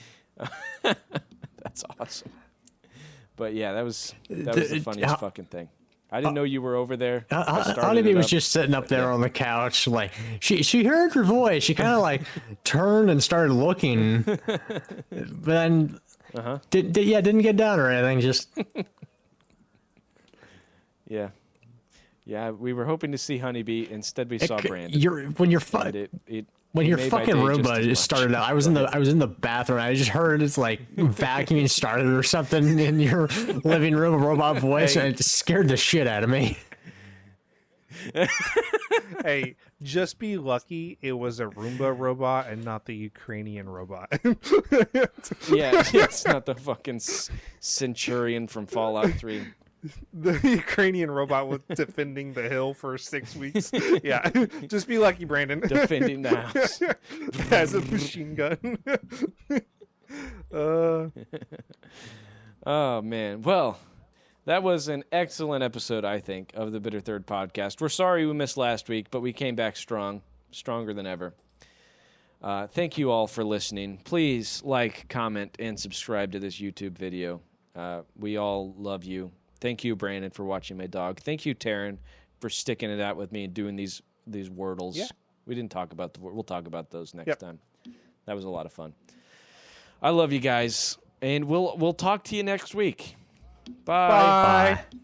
That's awesome. But yeah, that was the funniest fucking thing. I didn't know you were over there. Honeybee was just sitting up there on the couch, like she heard your voice. She kind of like turned and started looking, but then didn't get down or anything. Just Yeah, we were hoping to see honeybee. Instead, we saw Brandon. When your fucking Roomba just started out, I was in the bathroom. I just heard it's like vacuuming started or something in your living room, a robot voice, and it just scared the shit out of me. Hey, just be lucky it was a Roomba robot and not the Ukrainian robot. Yeah, it's not the fucking Centurion from Fallout 3. The Ukrainian robot was defending the hill for 6 weeks. Yeah, just be lucky, Brandon. Defending the house. Has a machine gun. Oh, man. Well, That was an excellent episode, I think, of the Bitter Third podcast. We're sorry we missed last week, but we came back stronger than ever. Thank you all for listening. Please like, comment, and subscribe to this YouTube video. We all love you. Thank you, Brandon, for watching my dog. Thank you, Taryn, for sticking it out with me and doing these Wordles. Yeah. We didn't talk about we'll talk about those next time. That was a lot of fun. I love you guys, and we'll talk to you next week. Bye. Bye.